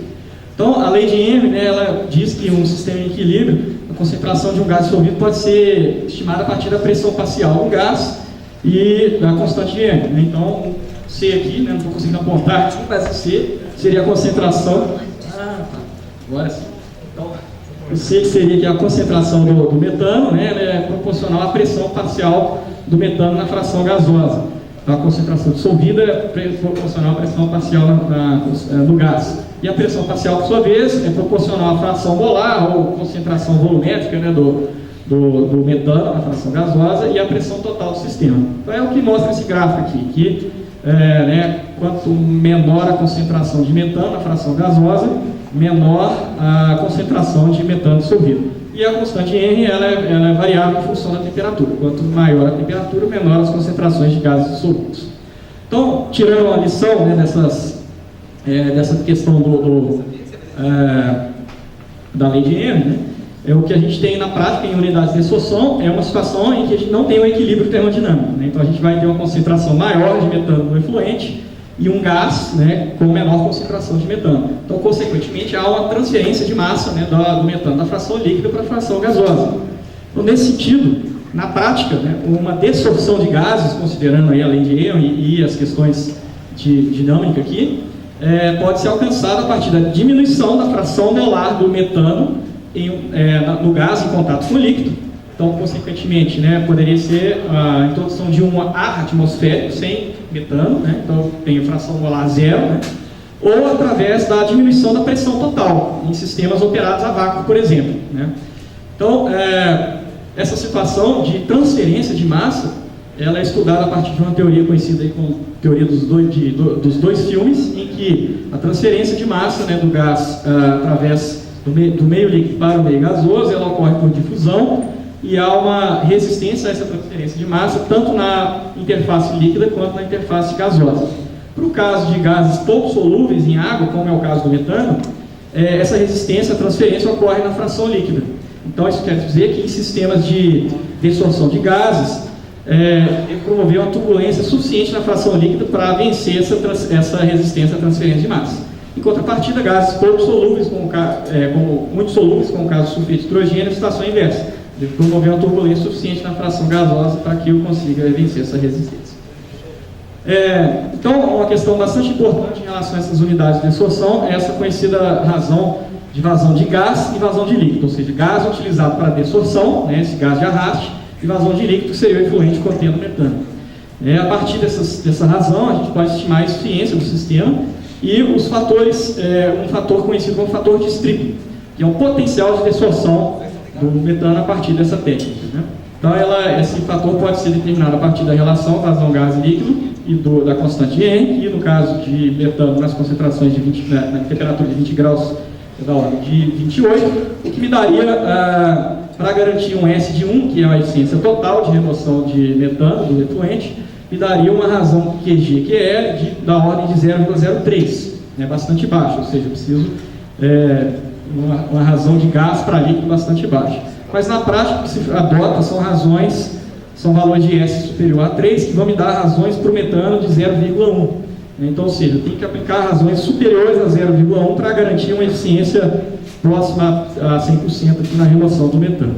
Então, a lei de Henry, né, ela diz que um sistema em equilíbrio, a concentração de um gás dissolvido pode ser estimada a partir da pressão parcial do gás e da constante de Henry, né? Então, C aqui, né? Não estou conseguindo apontar aqui, mas o C seria a concentração. Agora sim. Então, o C seria aqui a concentração do metano, né? Ela é proporcional à pressão parcial do metano na fração gasosa. Então, a concentração dissolvida é proporcional à pressão parcial no gás. E a pressão parcial, por sua vez, é proporcional à fração molar ou concentração volumétrica, né, do metano na fração gasosa e a pressão total do sistema. Então é o que mostra esse gráfico aqui, que quanto menor a concentração de metano na fração gasosa, menor a concentração de metano dissolvido. E a constante R ela é variável em função da temperatura. Quanto maior a temperatura, menor as concentrações de gases dissolvidos. Então, tirando uma lição, né, dessa questão da lei de M, né, o que a gente tem na prática em unidades de desorção é uma situação em que a gente não tem um equilíbrio termodinâmico, né? Então a gente vai ter uma concentração maior de metano no efluente e um gás, né, com menor concentração de metano. Então, consequentemente, há uma transferência de massa, né, do metano da fração líquida para a fração gasosa. Então, nesse sentido, na prática, né, uma desorção de gases, considerando aí a lei de Young e as questões de dinâmica aqui, pode ser alcançada a partir da diminuição da fração molar do metano no gás em contato com o líquido. Então, consequentemente, né, poderia ser a introdução de um ar atmosférico sem metano, né, então tem fração molar zero, né, ou através da diminuição da pressão total em sistemas operados a vácuo, por exemplo, né. Então, essa situação de transferência de massa, ela é estudada a partir de uma teoria conhecida aí como teoria dos dois filmes, em que a transferência de massa, né, do gás através do meio líquido para o meio gasoso, ela ocorre por difusão e há uma resistência a essa transferência de massa, tanto na interface líquida quanto na interface gasosa. Para o caso de gases pouco solúveis em água, como é o caso do metano, essa resistência à transferência ocorre na fração líquida. Então, isso quer dizer que em sistemas de desorção de gases, promover uma turbulência suficiente na fração líquida para vencer essa resistência à transferência de massa. Em contrapartida, gases pouco solúveis, como muito solúveis, como o caso do sulfeto de hidrogênio, a situação inversa. Deve promover uma turbulência suficiente na fração gasosa para que eu consiga vencer essa resistência. Então, uma questão bastante importante em relação a essas unidades de desorção é essa conhecida razão de vazão de gás e vazão de líquido, ou seja, gás utilizado para desorção, né, esse gás de arraste, e vazão de líquido que seria o efluente contendo metano. A partir dessa razão, a gente pode estimar a eficiência do sistema e os fatores, um fator conhecido como fator de Strickland, que é um potencial de desorção do metano a partir dessa técnica, né? Então, esse fator pode ser determinado a partir da relação vazão gás e líquido e da constante N, e no caso de metano, nas concentrações na temperatura de 20 graus da ordem de 28, o que me daria, para garantir um S de 1, que é a eficiência total de remoção de metano do efluente, me daria uma razão QG, que é da ordem de 0,03, né, bastante baixa, ou seja, eu preciso uma razão de gás para líquido bastante baixa. Mas na prática, o que se adota são valores de S superior a 3, que vão me dar razões para o metano de 0,1. Então, ou seja, eu tenho que aplicar razões superiores a 0,1 para garantir uma eficiência próxima a 100% aqui na remoção do metano.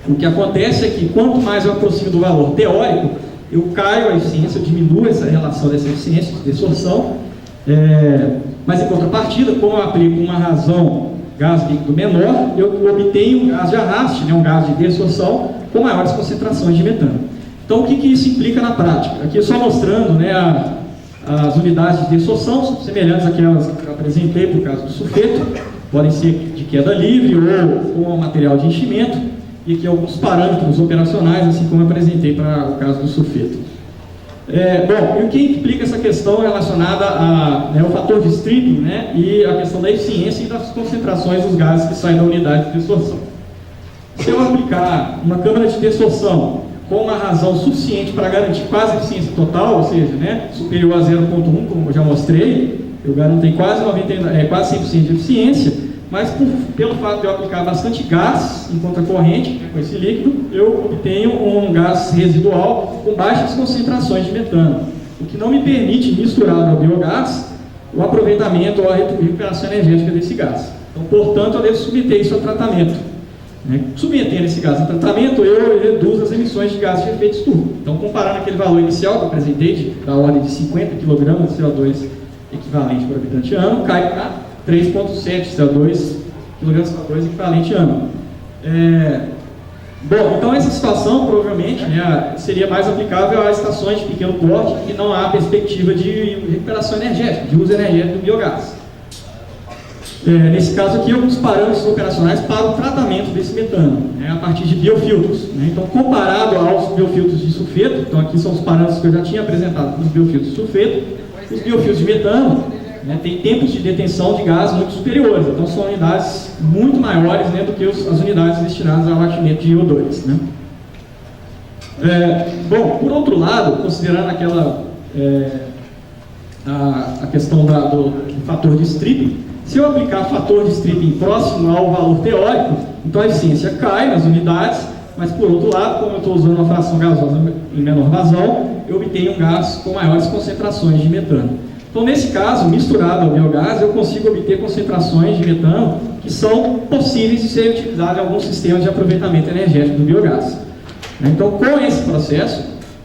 O que acontece é que quanto mais eu aproximo do valor teórico, eu caio a eficiência, eu diminuo essa relação dessa eficiência de desorção, mas em contrapartida, como eu aplico uma razão gás líquido menor, eu obtenho um gás de arraste, né, um gás de desorção com maiores concentrações de metano. Então, o que isso implica na prática? Aqui só mostrando, né, as unidades de desorção, são semelhantes àquelas que eu apresentei por causa do sulfeto, podem ser de queda livre ou com material de enchimento, e aqui alguns parâmetros operacionais, assim como eu apresentei para o caso do sulfeto. Bom, e o que implica essa questão relacionada ao fator de Strickland, né, e a questão da eficiência e das concentrações dos gases que saem da unidade de desorção. Se eu aplicar uma câmara de desorção com uma razão suficiente para garantir quase a eficiência total, ou seja, né, superior a 0,1, como eu já mostrei, eu garanto quase 100% de eficiência, mas pelo fato de eu aplicar bastante gás em contracorrente, né, com esse líquido, eu obtenho um gás residual com baixas concentrações de metano, o que não me permite misturar ao biogás o aproveitamento ou a recuperação energética desse gás. Então, portanto, eu devo submeter isso a tratamento. Submetendo esse gás em tratamento, eu reduzo as emissões de gases de efeito estufa. Então, comparando aquele valor inicial que eu apresentei, da ordem de 50 kg de CO2 equivalente por habitante ano, cai para 3,7 kg de CO2 equivalente ano. Bom, então essa situação provavelmente seria mais aplicável a estações de pequeno porte que não há perspectiva de recuperação energética, de uso energético do biogás. Nesse caso aqui, alguns parâmetros operacionais para o tratamento desse metano, a partir de biofiltros. Então, comparado aos biofiltros de sulfeto, então aqui são os parâmetros que eu já tinha apresentado para os biofiltros de sulfeto, os biofiltros de metano têm tempos de detenção de gás muito superiores, então são unidades muito maiores do que as unidades destinadas ao abatimento de iodores. Bom, por outro lado, considerando aquela a questão do fator de stripping, se eu aplicar fator de stripping próximo ao valor teórico, então a eficiência cai nas unidades, mas por outro lado, como eu estou usando uma fração gasosa em menor vazão, eu obtenho um gás com maiores concentrações de metano. Então, nesse caso, misturado ao biogás, eu consigo obter concentrações de metano que são possíveis de serem utilizadas em alguns sistemas de aproveitamento energético do biogás. Então, com esse processo,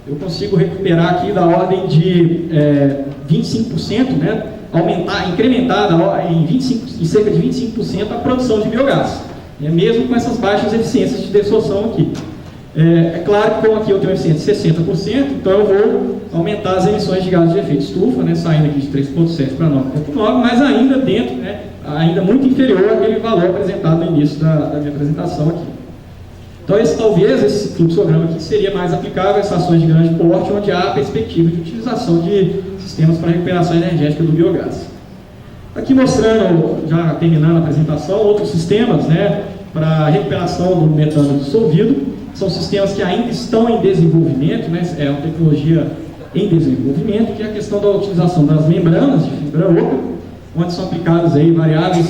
eu consigo recuperar aqui da ordem de 25%, incrementar em cerca de 25% a produção de biogás, mesmo com essas baixas eficiências de dessolução aqui. É claro que, como aqui eu tenho eficiência de 60%, então eu vou aumentar as emissões de gases de efeito estufa, saindo aqui de 3,7 para 9,9, mas ainda dentro, ainda muito inferior àquele valor apresentado no início da minha apresentação aqui. Então, talvez esse fluxograma aqui seria mais aplicável a estações de grande porte, onde há a perspectiva de utilização de sistemas para recuperação energética do biogás. Aqui mostrando, já terminando a apresentação, outros sistemas para recuperação do metano dissolvido. São sistemas que ainda estão em desenvolvimento, é uma tecnologia em desenvolvimento, que é a questão da utilização das membranas de fibra oca, onde são aplicadas variáveis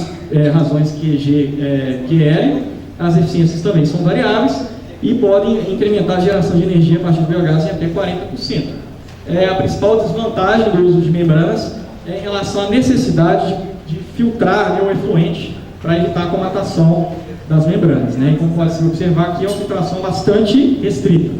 razões QG, QL. As eficiências também são variáveis e podem incrementar a geração de energia a partir do biogás em até 40%. A principal desvantagem do uso de membranas é em relação à necessidade de filtrar o efluente para evitar a comatação das membranas. E como pode se observar aqui, é uma filtração bastante restrita.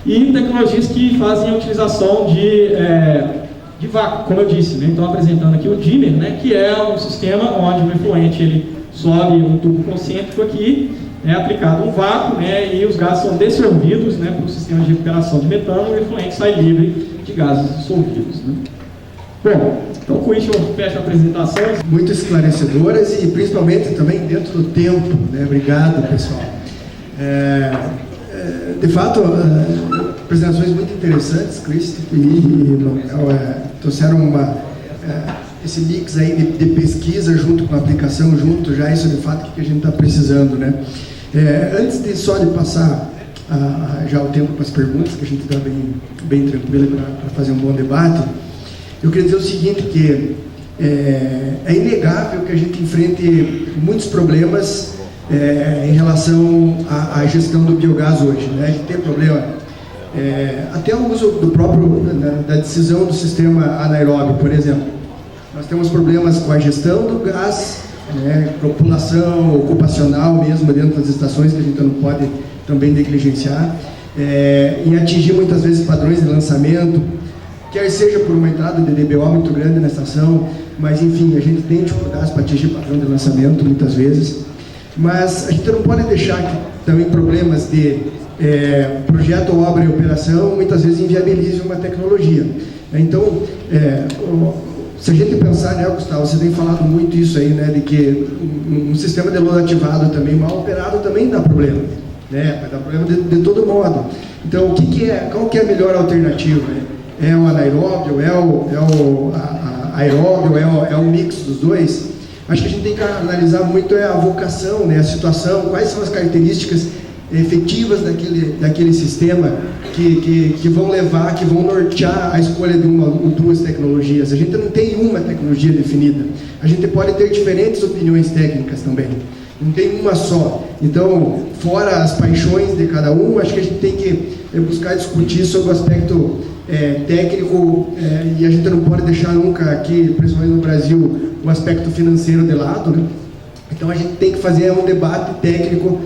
E tecnologias que fazem a utilização de vácuo, como eu disse. Então, apresentando aqui o dimmer, que é um sistema onde o efluente ele sobe um tubo concêntrico aqui, aplicado um vácuo, e os gases são dissolvidos para o sistema de recuperação de metano, e o efluente sai livre de gases dissolvidos. Bom, então com isso eu fecho a apresentação. Muito esclarecedoras e principalmente também dentro do tempo. Obrigado, pessoal. De fato, apresentações muito interessantes, Chris e trouxeram esse mix aí de pesquisa junto com a aplicação, junto já, isso de fato que a gente está precisando, Antes de passar já o tempo para as perguntas, que a gente está bem tranquilo para fazer um bom debate, eu queria dizer o seguinte, que é inegável que a gente enfrente muitos problemas em relação à gestão do biogás hoje. A gente tem problema, até o uso do próprio, da decisão do sistema anaeróbio, por exemplo. Nós temos problemas com a gestão do gás, população ocupacional mesmo dentro das estações, que a gente não pode também negligenciar, em atingir muitas vezes padrões de lançamento, quer seja por uma entrada de DBO muito grande na estação, mas enfim, a gente tem dificuldades para atingir padrão de lançamento muitas vezes, mas a gente não pode deixar que também problemas de projeto, obra e operação muitas vezes inviabilizem uma tecnologia. Então, se a gente pensar, Gustavo, você tem falado muito isso aí, de que um sistema de load ativado também, mal operado, também dá problema, vai dar problema de todo modo. Então, qual que é a melhor alternativa? É o anaeróbio, é o aeróbio, é o mix dos dois? Acho que a gente tem que analisar muito a vocação, a situação, quais são as características efetivas daquele sistema que vão levar, que vão nortear a escolha de uma ou duas tecnologias. A gente não tem uma tecnologia definida. A gente pode ter diferentes opiniões técnicas também. Não tem uma só. Então, fora as paixões de cada um, acho que a gente tem que buscar discutir sobre o aspecto técnico, e a gente não pode deixar nunca aqui, principalmente no Brasil, o aspecto financeiro de lado, Então a gente tem que fazer um debate técnico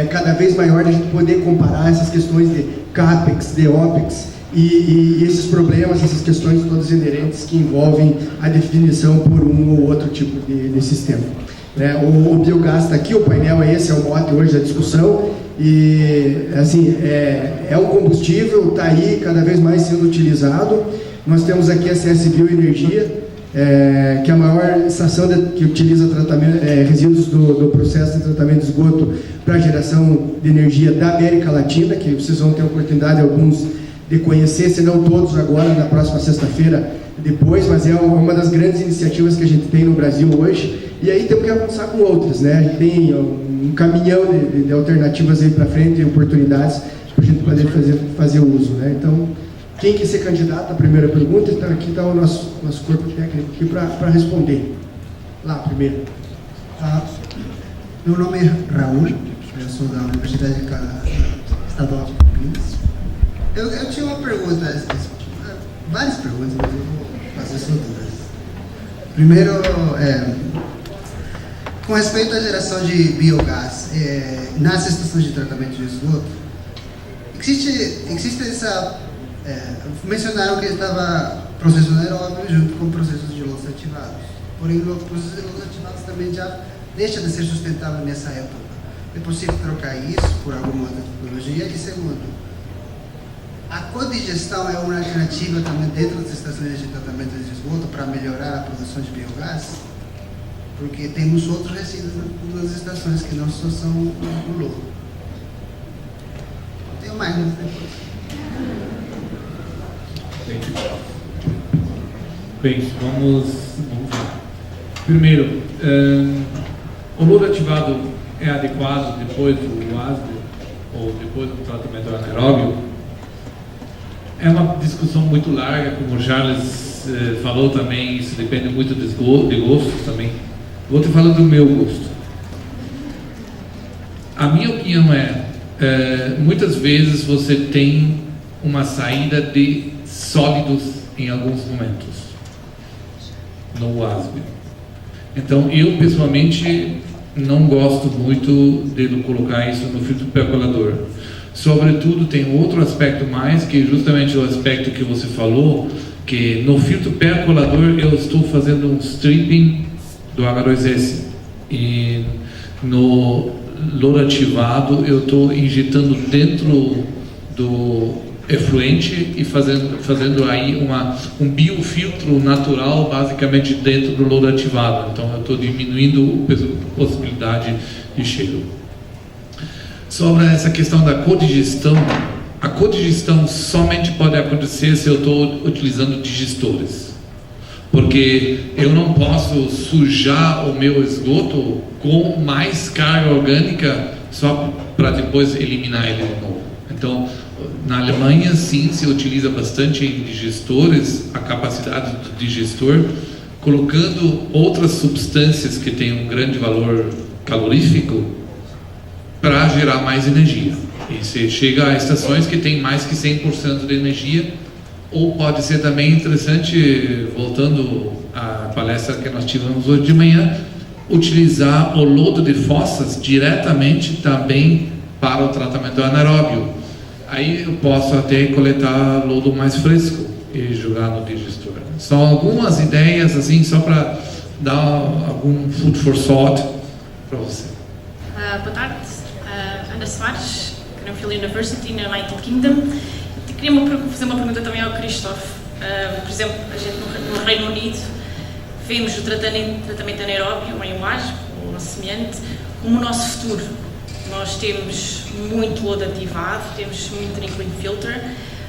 cada vez maior, de a gente poder comparar essas questões de CAPEX, de OPEX e esses problemas, essas questões todas inerentes que envolvem a definição por um ou outro tipo de sistema. O biogás está aqui, o painel é esse, é o mote hoje da discussão, e assim, é um combustível, está aí cada vez mais sendo utilizado. Nós temos aqui a CS Bioenergia, que é a maior estação que utiliza resíduos do processo de tratamento de esgoto para geração de energia da América Latina, que vocês vão ter a oportunidade, alguns, de conhecer, se não todos agora, na próxima sexta-feira depois, mas é uma das grandes iniciativas que a gente tem no Brasil hoje, e aí temos que avançar com outras, né? A gente tem um caminhão de alternativas aí para frente, oportunidades para a gente poder fazer uso, né? Então, quem quer ser candidato à primeira pergunta, então aqui está o nosso corpo técnico aqui para responder. Lá, primeiro. Meu nome é Raul, eu sou da Universidade Estadual de Campinas. Eu tinha uma pergunta, várias perguntas, mas eu vou fazer só duas. Primeiro, com respeito à geração de biogás nas estações de tratamento de esgoto, existe essa... mencionaram que estava processo anaeróbio junto com processos de louços ativados. Porém, o processo de louços ativados também já deixa de ser sustentável nessa época. É possível trocar isso por alguma outra tecnologia? E segundo, a codigestão é uma alternativa também dentro das estações de tratamento de esgoto para melhorar a produção de biogás? Porque temos outros resíduos nas estações que não só são o lodo. Tenho mais, mas depois. Bem, vamos lá. Primeiro, o lodo ativado é adequado depois do ASB ou depois do tratamento anaeróbio? É uma discussão muito larga, como o Charles falou também, isso depende muito de gostos também. Vou te falar do meu gosto. A minha opinião muitas vezes você tem uma saída de sólidos em alguns momentos no ASB. Então, eu pessoalmente não gosto muito de colocar isso no filtro percolador. Sobretudo, tem outro aspecto mais, que é justamente o aspecto que você falou, que no filtro percolador eu estou fazendo um stripping do H2S e no lodo ativado eu estou injetando dentro do efluente e fazendo aí um biofiltro natural basicamente dentro do lodo ativado. Então eu estou diminuindo a possibilidade de cheiro. Sobre essa questão da codigestão, a codigestão somente pode acontecer se eu estou utilizando digestores, porque eu não posso sujar o meu esgoto com mais carga orgânica só para depois eliminar ele de novo. Então, na Alemanha, sim, se utiliza bastante em digestores, a capacidade do digestor, colocando outras substâncias que têm um grande valor calorífico para gerar mais energia. E você chega a estações que tem mais que 100% de energia, ou pode ser também interessante, voltando à palestra que nós tivemos hoje de manhã, utilizar o lodo de fossas diretamente também para o tratamento anaeróbio. Aí eu posso até coletar lodo mais fresco e jogar no digestor. São algumas ideias assim, só para dar algum food for thought para você. Boa tarde, Ana Soares, Cranfield University, na United Kingdom. Queria fazer uma pergunta também ao Christoph. Por exemplo, a gente no Reino Unido vemos o tratamento anaeróbio em UASB, ou semelhante, como o nosso futuro. Nós temos muito lodo ativado, temos muito trickling filter,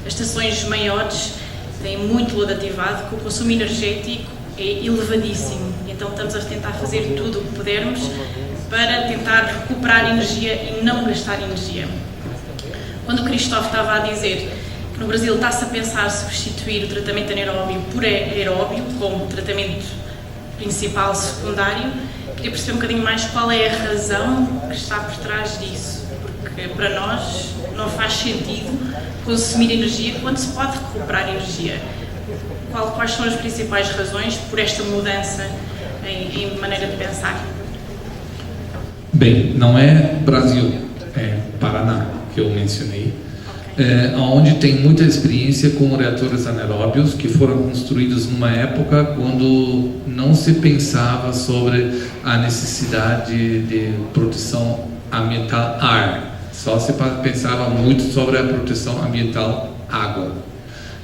as estações maiores têm muito lodo ativado, que o consumo energético é elevadíssimo. Então estamos a tentar fazer tudo o que pudermos para tentar recuperar energia e não gastar energia. Quando o Christoph estava a dizer que no Brasil está-se a pensar substituir o tratamento anaeróbio por aeróbio como tratamento principal, secundário, queria perceber um bocadinho mais qual é a razão que está por trás disso, porque para nós não faz sentido consumir energia quando se pode recuperar energia. Quais são as principais razões por esta mudança em maneira de pensar? Bem, não é Brasil, é Paraná que eu mencionei, onde tem muita experiência com reatores anaeróbios que foram construídos numa época quando não se pensava sobre a necessidade de proteção ambiental ar, só se pensava muito sobre a proteção ambiental água.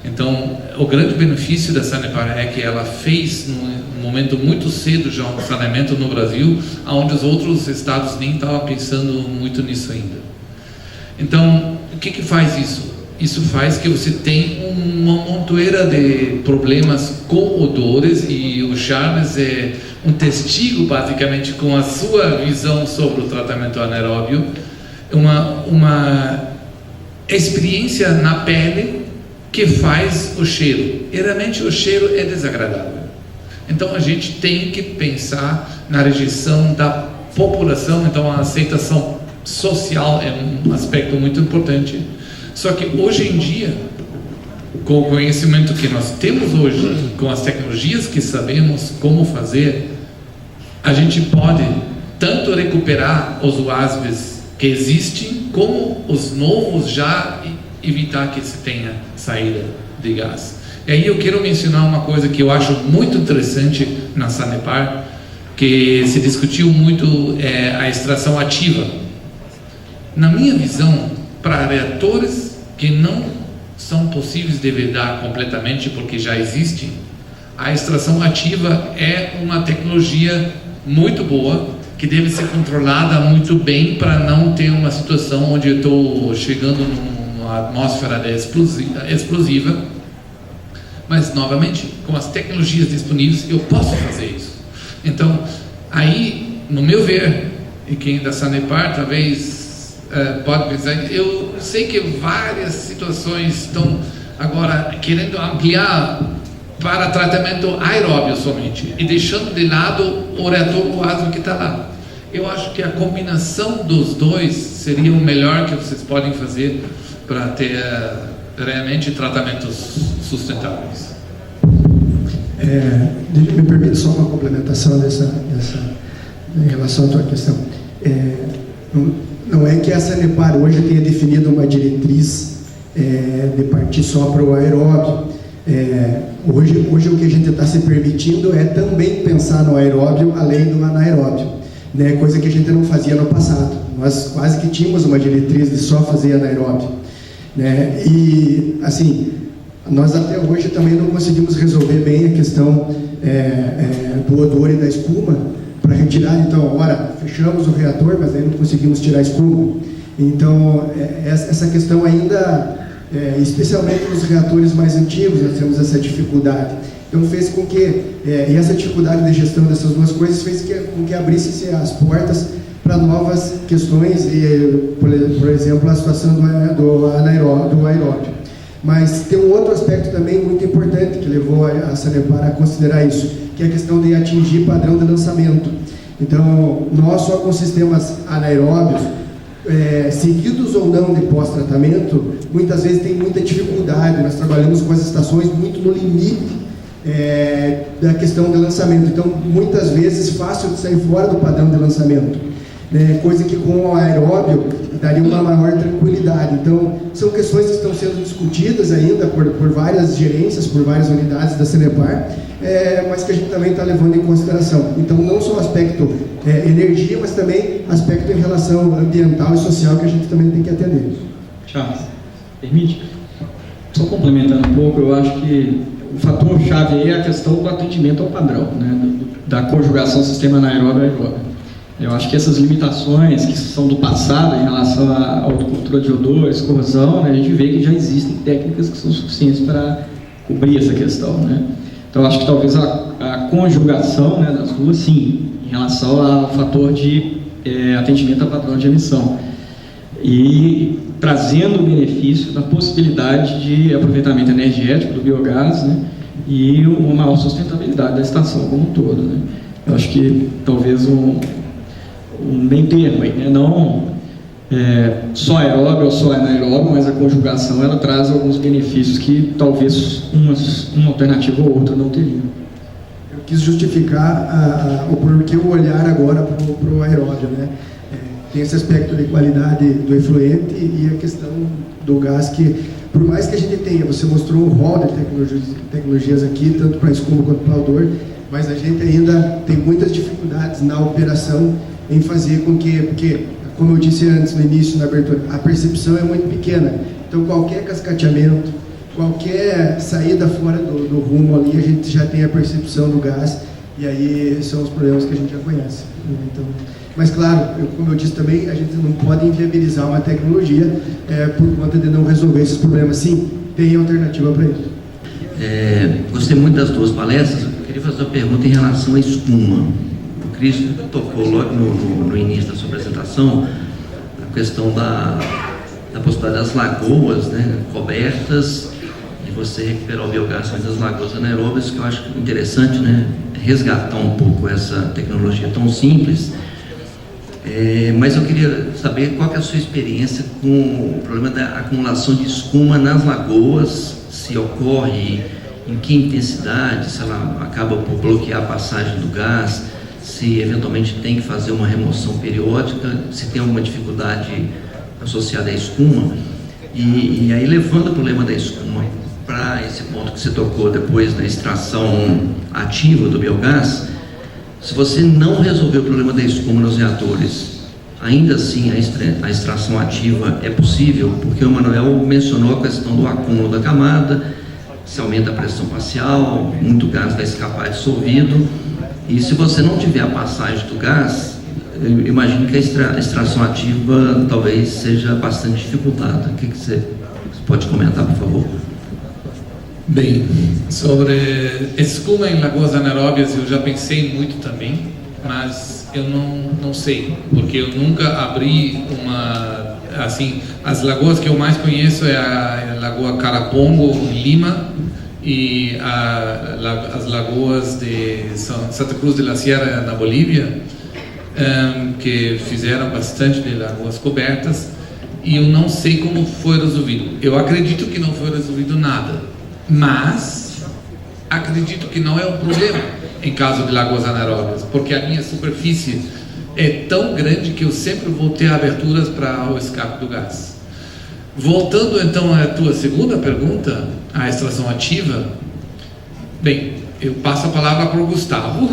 Então, o grande benefício da Sanepar é que ela fez num momento muito cedo já um saneamento no Brasil, onde os outros estados nem estavam pensando muito nisso ainda. Então, o que faz isso? Isso faz que você tem uma montoeira de problemas com odores, e o Charles é um testigo, basicamente, com a sua visão sobre o tratamento anaeróbio, uma experiência na pele que faz o cheiro. E realmente o cheiro é desagradável. Então a gente tem que pensar na rejeição da população. Então a aceitação social é um aspecto muito importante. Só que hoje em dia, com o conhecimento que nós temos hoje, com as tecnologias que sabemos como fazer, a gente pode tanto recuperar os UASBs que existem, como os novos já evitar que se tenha saída de gás. E aí eu quero mencionar uma coisa que eu acho muito interessante na Sanepar, que se discutiu muito, a extração ativa. Na minha visão, para reatores que não são possíveis de vedar completamente porque já existem, a extração ativa é uma tecnologia muito boa, que deve ser controlada muito bem para não ter uma situação onde eu estou chegando numa atmosfera explosiva. Mas, novamente, com as tecnologias disponíveis, eu posso fazer isso. Então, aí, no meu ver, e quem da Sanepar talvez pode pensar, eu sei que várias situações estão agora querendo ampliar para tratamento aeróbio somente, e deixando de lado o reator UASB que está lá. Eu acho que a combinação dos dois seria o melhor que vocês podem fazer para ter realmente tratamentos sustentáveis. Me permite só uma complementação em relação à tua questão. Não é que a Sanepar hoje tenha definido uma diretriz de partir só para o aeróbio. Hoje o que a gente está se permitindo é também pensar no aeróbio além do anaeróbio, né? Coisa que a gente não fazia no passado. Nós quase que tínhamos uma diretriz de só fazer anaeróbio, né? E assim, nós até hoje também não conseguimos resolver bem a questão do odor e da espuma para retirar. Então, ora, fechamos o reator, mas aí não conseguimos tirar a espuma. Então, essa questão ainda, especialmente nos reatores mais antigos, nós temos essa dificuldade. Então, fez com que, e essa dificuldade de gestão dessas duas coisas fez com que abrissem as portas para novas questões, e, por exemplo, a situação do aeróbio. Mas tem um outro aspecto também muito importante que levou a Sanepar a considerar isso, que é a questão de atingir padrão de lançamento. Então, nós só com sistemas anaeróbios, seguidos ou não de pós-tratamento, muitas vezes tem muita dificuldade. Nós trabalhamos com as estações muito no limite da questão de lançamento. Então, muitas vezes, fácil de sair fora do padrão de lançamento. Coisa que com o aeróbio daria uma maior tranquilidade. Então, são questões que estão sendo discutidas ainda por várias gerências, por várias unidades da Sanepar, mas que a gente também está levando em consideração. Então, não só o aspecto energia, mas também aspecto em relação ambiental e social que a gente também tem que atender. Charles, permite? Só complementando um pouco, eu acho que o fator-chave aí é a questão do atendimento ao padrão, né, da conjugação sistema anaeróbio e aeróbio. Eu acho que essas limitações que são do passado em relação à autocultura de odores, corrosão, né, a gente vê que já existem técnicas que são suficientes para cobrir essa questão, né? Então, acho que talvez a conjugação, né, das duas, sim, em relação ao fator de atendimento a padrão de emissão, e trazendo o benefício da possibilidade de aproveitamento energético do biogás, né, e uma maior sustentabilidade da estação como um todo, né? Eu acho que talvez um meio termo aí, né? Não só aeróbio ou só anaeróbio, mas a conjugação ela traz alguns benefícios que talvez uma alternativa ou outra não teriam. Eu quis justificar o porquê o olhar agora para o aeróbio, né? tem esse aspecto de qualidade do efluente e a questão do gás que, por mais que a gente tenha, você mostrou um rol de tecnologias aqui, tanto para escuma quanto para odor, mas a gente ainda tem muitas dificuldades na operação em fazer com que, porque, como eu disse antes no início, na abertura, a percepção é muito pequena. Então, qualquer cascateamento, qualquer saída fora do rumo ali, a gente já tem a percepção do gás, e aí são os problemas que a gente já conhece. Então, mas, claro, como eu disse também, a gente não pode inviabilizar uma tecnologia por conta de não resolver esses problemas. Sim, tem alternativa para isso. Gostei muito das duas palestras. Eu queria fazer uma pergunta em relação à escuma. O Cristo tocou logo no início da sua apresentação a questão da possibilidade das lagoas, né, cobertas, e você recuperar o biogás das lagoas anaeróbias, que eu acho interessante, né, resgatar um pouco essa tecnologia tão simples. Mas eu queria saber qual que é a sua experiência com o problema da acumulação de escuma nas lagoas, se ocorre, em que intensidade, se ela acaba por bloquear a passagem do gás, se eventualmente tem que fazer uma remoção periódica, se tem alguma dificuldade associada à escuma. E aí, levando o problema da escuma para esse ponto que você tocou depois da extração ativa do biogás, se você não resolver o problema da escuma nos reatores, ainda assim a extração ativa é possível, porque o Manuel mencionou a questão do acúmulo da camada, se aumenta a pressão parcial, muito gás vai escapar dissolvido, e se você não tiver a passagem do gás, eu imagino que a extração ativa talvez seja bastante dificultada. O que você pode comentar, por favor? Bem, sobre escuma em lagoas anaeróbias eu já pensei muito também, mas eu não sei, porque eu nunca abri uma, assim, as lagoas que eu mais conheço é a Lagoa Carapongo em Lima e as lagoas de Santa Cruz de la Sierra na Bolívia, que fizeram bastante de lagoas cobertas, e eu não sei como foi resolvido. Eu acredito que não foi resolvido nada, mas acredito que não é um problema em caso de lagoas anaeróbias, porque a minha superfície é tão grande que eu sempre vou ter aberturas para o escape do gás. Voltando então à tua segunda pergunta, a extração ativa, bem, eu passo a palavra para o Gustavo,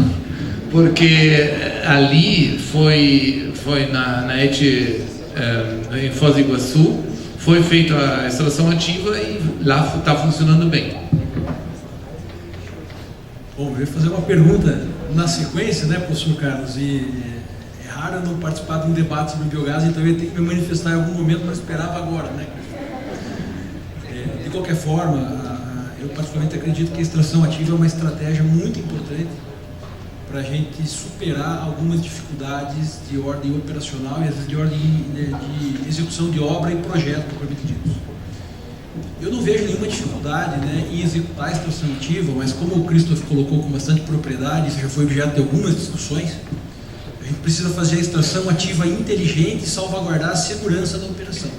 porque ali foi na ET em Foz do Iguaçu, foi feita a extração ativa e lá está funcionando bem. Bom, eu ia fazer uma pergunta na sequência, né, professor Carlos, e é raro eu não participar de um debate sobre biogás, então eu ia ter que me manifestar em algum momento, mas esperava agora, né? De qualquer forma, eu particularmente acredito que a extração ativa é uma estratégia muito importante para a gente superar algumas dificuldades de ordem operacional e às vezes de ordem de execução de obra e projeto, propriamente dito. Eu não vejo nenhuma dificuldade, né, em executar a extração ativa, mas como o Christoph colocou com bastante propriedade, isso já foi objeto de algumas discussões, a gente precisa fazer a extração ativa inteligente e salvaguardar a segurança da operação.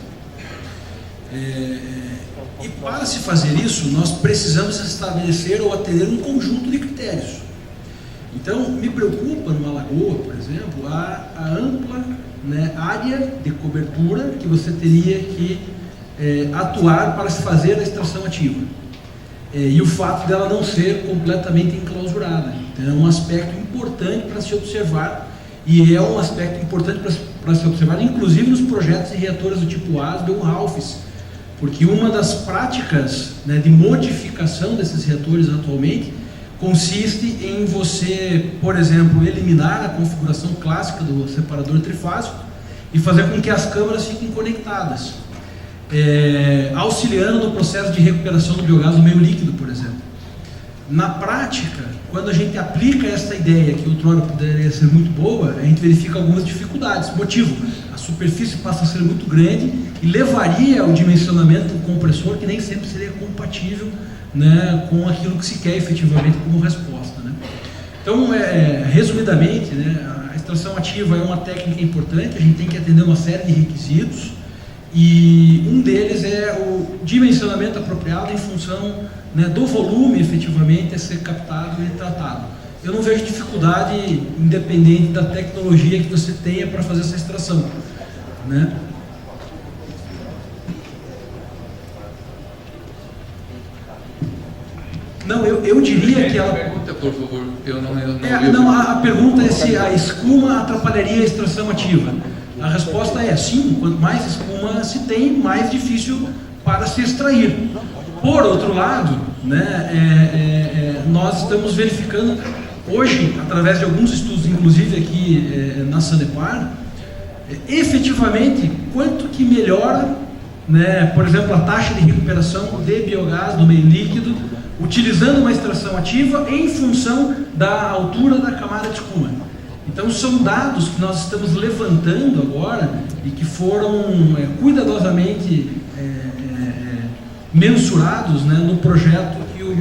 E para se fazer isso, nós precisamos estabelecer ou atender um conjunto de critérios. Então, me preocupa numa lagoa, por exemplo, a ampla, né, área de cobertura que você teria que atuar para se fazer a extração ativa. E o fato dela não ser completamente enclausurada. Então, é um aspecto importante para se observar, e é um aspecto importante para se observar, inclusive nos projetos de reatores do tipo ASB ou Ralphs, porque uma das práticas, né, de modificação desses reatores atualmente consiste em você, por exemplo, eliminar a configuração clássica do separador trifásico e fazer com que as câmaras fiquem conectadas, auxiliando no processo de recuperação do biogás no meio líquido, por exemplo. Na prática, quando a gente aplica essa ideia, que outrora poderia ser muito boa, a gente verifica algumas dificuldades. Motivo: a superfície passa a ser muito grande e levaria ao dimensionamento do compressor, que nem sempre seria compatível, né, com aquilo que se quer efetivamente como resposta, né? Então, resumidamente, né, a extração ativa é uma técnica importante, a gente tem que atender uma série de requisitos, e um deles é o dimensionamento apropriado em função, né, do volume efetivamente a ser captado e tratado. eu não vejo dificuldade, independente da tecnologia que você tenha para fazer essa extração, né? Não, eu diria que ela... Pergunta, por favor. A pergunta é se a escuma atrapalharia a extração ativa. A resposta é sim, quanto mais espuma se tem, mais difícil para se extrair. Por outro lado, né, nós estamos verificando hoje, através de alguns estudos, inclusive aqui na Sanepar, efetivamente quanto que melhora, né, por exemplo, a taxa de recuperação de biogás do meio líquido, utilizando uma extração ativa em função da altura da camada de escuma. Então são dados que nós estamos levantando agora e que foram cuidadosamente mensurados, né, no projeto que o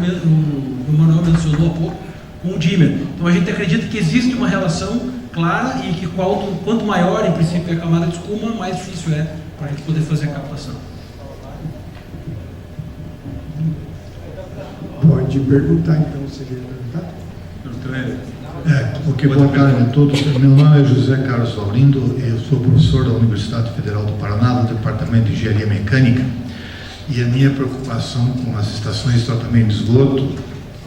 Manuel mencionou há pouco com o Dimmer. Então a gente acredita que existe uma relação clara e que quanto maior em princípio é a camada de escuma, mais difícil é para a gente poder fazer a captação. Pode perguntar, então, se quer perguntar. Porque boa tarde a todos. Meu nome é José Carlos Laurindo, eu sou professor da Universidade Federal do Paraná, do Departamento de Engenharia Mecânica, e a minha preocupação com as estações de tratamento de esgoto,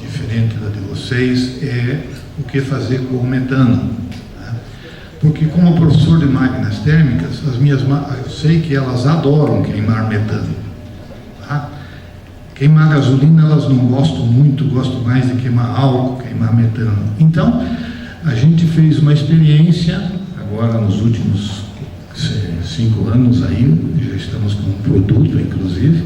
diferente da de vocês, é o que fazer com o metano. Né? Porque como professor de máquinas térmicas, eu sei que elas adoram queimar metano. Tá? Queimar gasolina elas não gostam muito, gostam mais de queimar álcool, queimar metano. Então, a gente fez uma experiência, agora nos últimos 5 anos aí, já estamos com um produto, inclusive,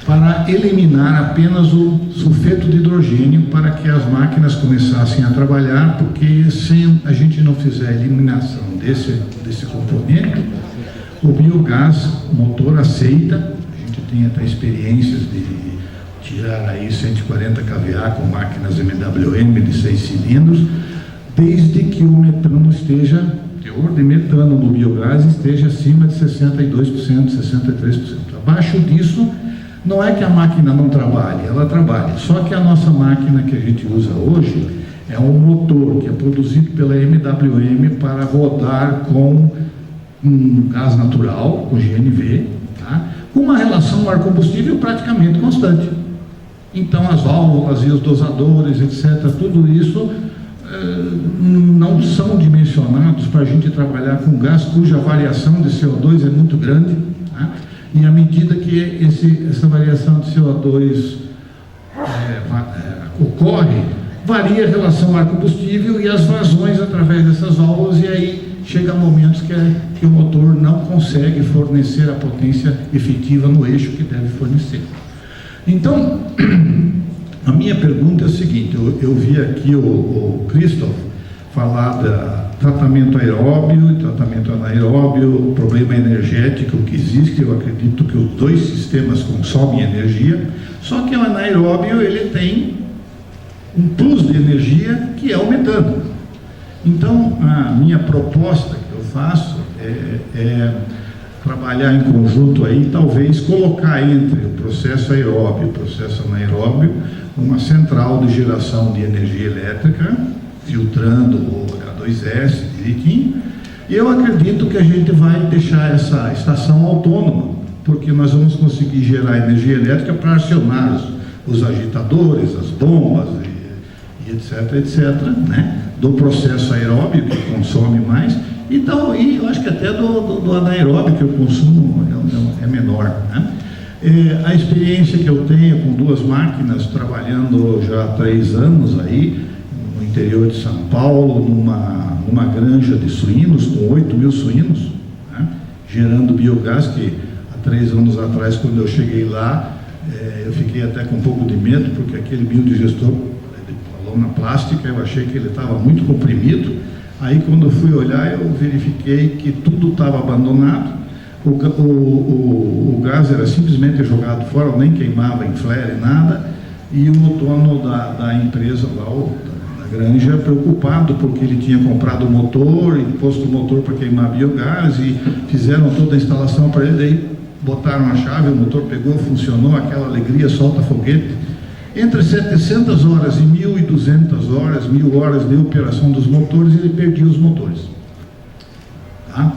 para eliminar apenas o sulfeto de hidrogênio para que as máquinas começassem a trabalhar, porque se a gente não fizer a eliminação desse componente, o biogás, o motor aceita, a gente tem até experiências de tirar aí 140 kVA com máquinas MWM de 6 cilindros, desde que o metano esteja, o teor de metano no biogás esteja acima de 62%, 63%. Abaixo disso, não é que a máquina não trabalhe, ela trabalha. Só que a nossa máquina que a gente usa hoje é um motor que é produzido pela MWM para rodar com um gás natural, com GNV, tá? Com uma relação ar-combustível praticamente constante. Então as válvulas e os dosadores, etc., tudo isso não são dimensionados para a gente trabalhar com gás cuja variação de CO2 é muito grande, tá? E à medida que essa variação de CO2 ocorre, varia a relação ar-combustível e as vazões através dessas válvulas, e aí chega momentos que o motor não consegue fornecer a potência efetiva no eixo que deve fornecer. Então, a minha pergunta é a seguinte: eu vi aqui o Christoph falar da tratamento aeróbio e tratamento anaeróbio, problema energético que existe. Eu acredito que os dois sistemas consomem energia, só que o anaeróbio ele tem um plus de energia que é o metano. Então, a minha proposta que eu faço é trabalhar em conjunto aí, talvez colocar entre o processo aeróbio e o processo anaeróbio uma central de geração de energia elétrica, filtrando o H2S direitinho, e eu acredito que a gente vai deixar essa estação autônoma, porque nós vamos conseguir gerar energia elétrica para acionar os agitadores, as bombas, e etc., né? Do processo aeróbio, que consome mais, então, e eu acho que até do anaeróbio, que o consumo é menor, né? A experiência que eu tenho com 2 máquinas, trabalhando já há 3 anos aí, no interior de São Paulo, numa granja de suínos, com 8.000 suínos, né? Gerando biogás, que há 3 anos atrás, quando eu cheguei lá, eu fiquei até com um pouco de medo, porque aquele biodigestor de lona plástica, eu achei que ele estava muito comprimido. Aí, quando eu fui olhar, eu verifiquei que tudo estava abandonado, o gás era simplesmente jogado fora, nem queimava em flare, nada, e o dono da empresa lá, da granja, preocupado, porque ele tinha comprado o motor e posto o motor para queimar biogás, e fizeram toda a instalação para ele, daí botaram a chave, o motor pegou, funcionou, aquela alegria, solta foguete, Entre 700 horas e 1.200 horas, 1.000 horas de operação dos motores, ele perdia os motores. Tá?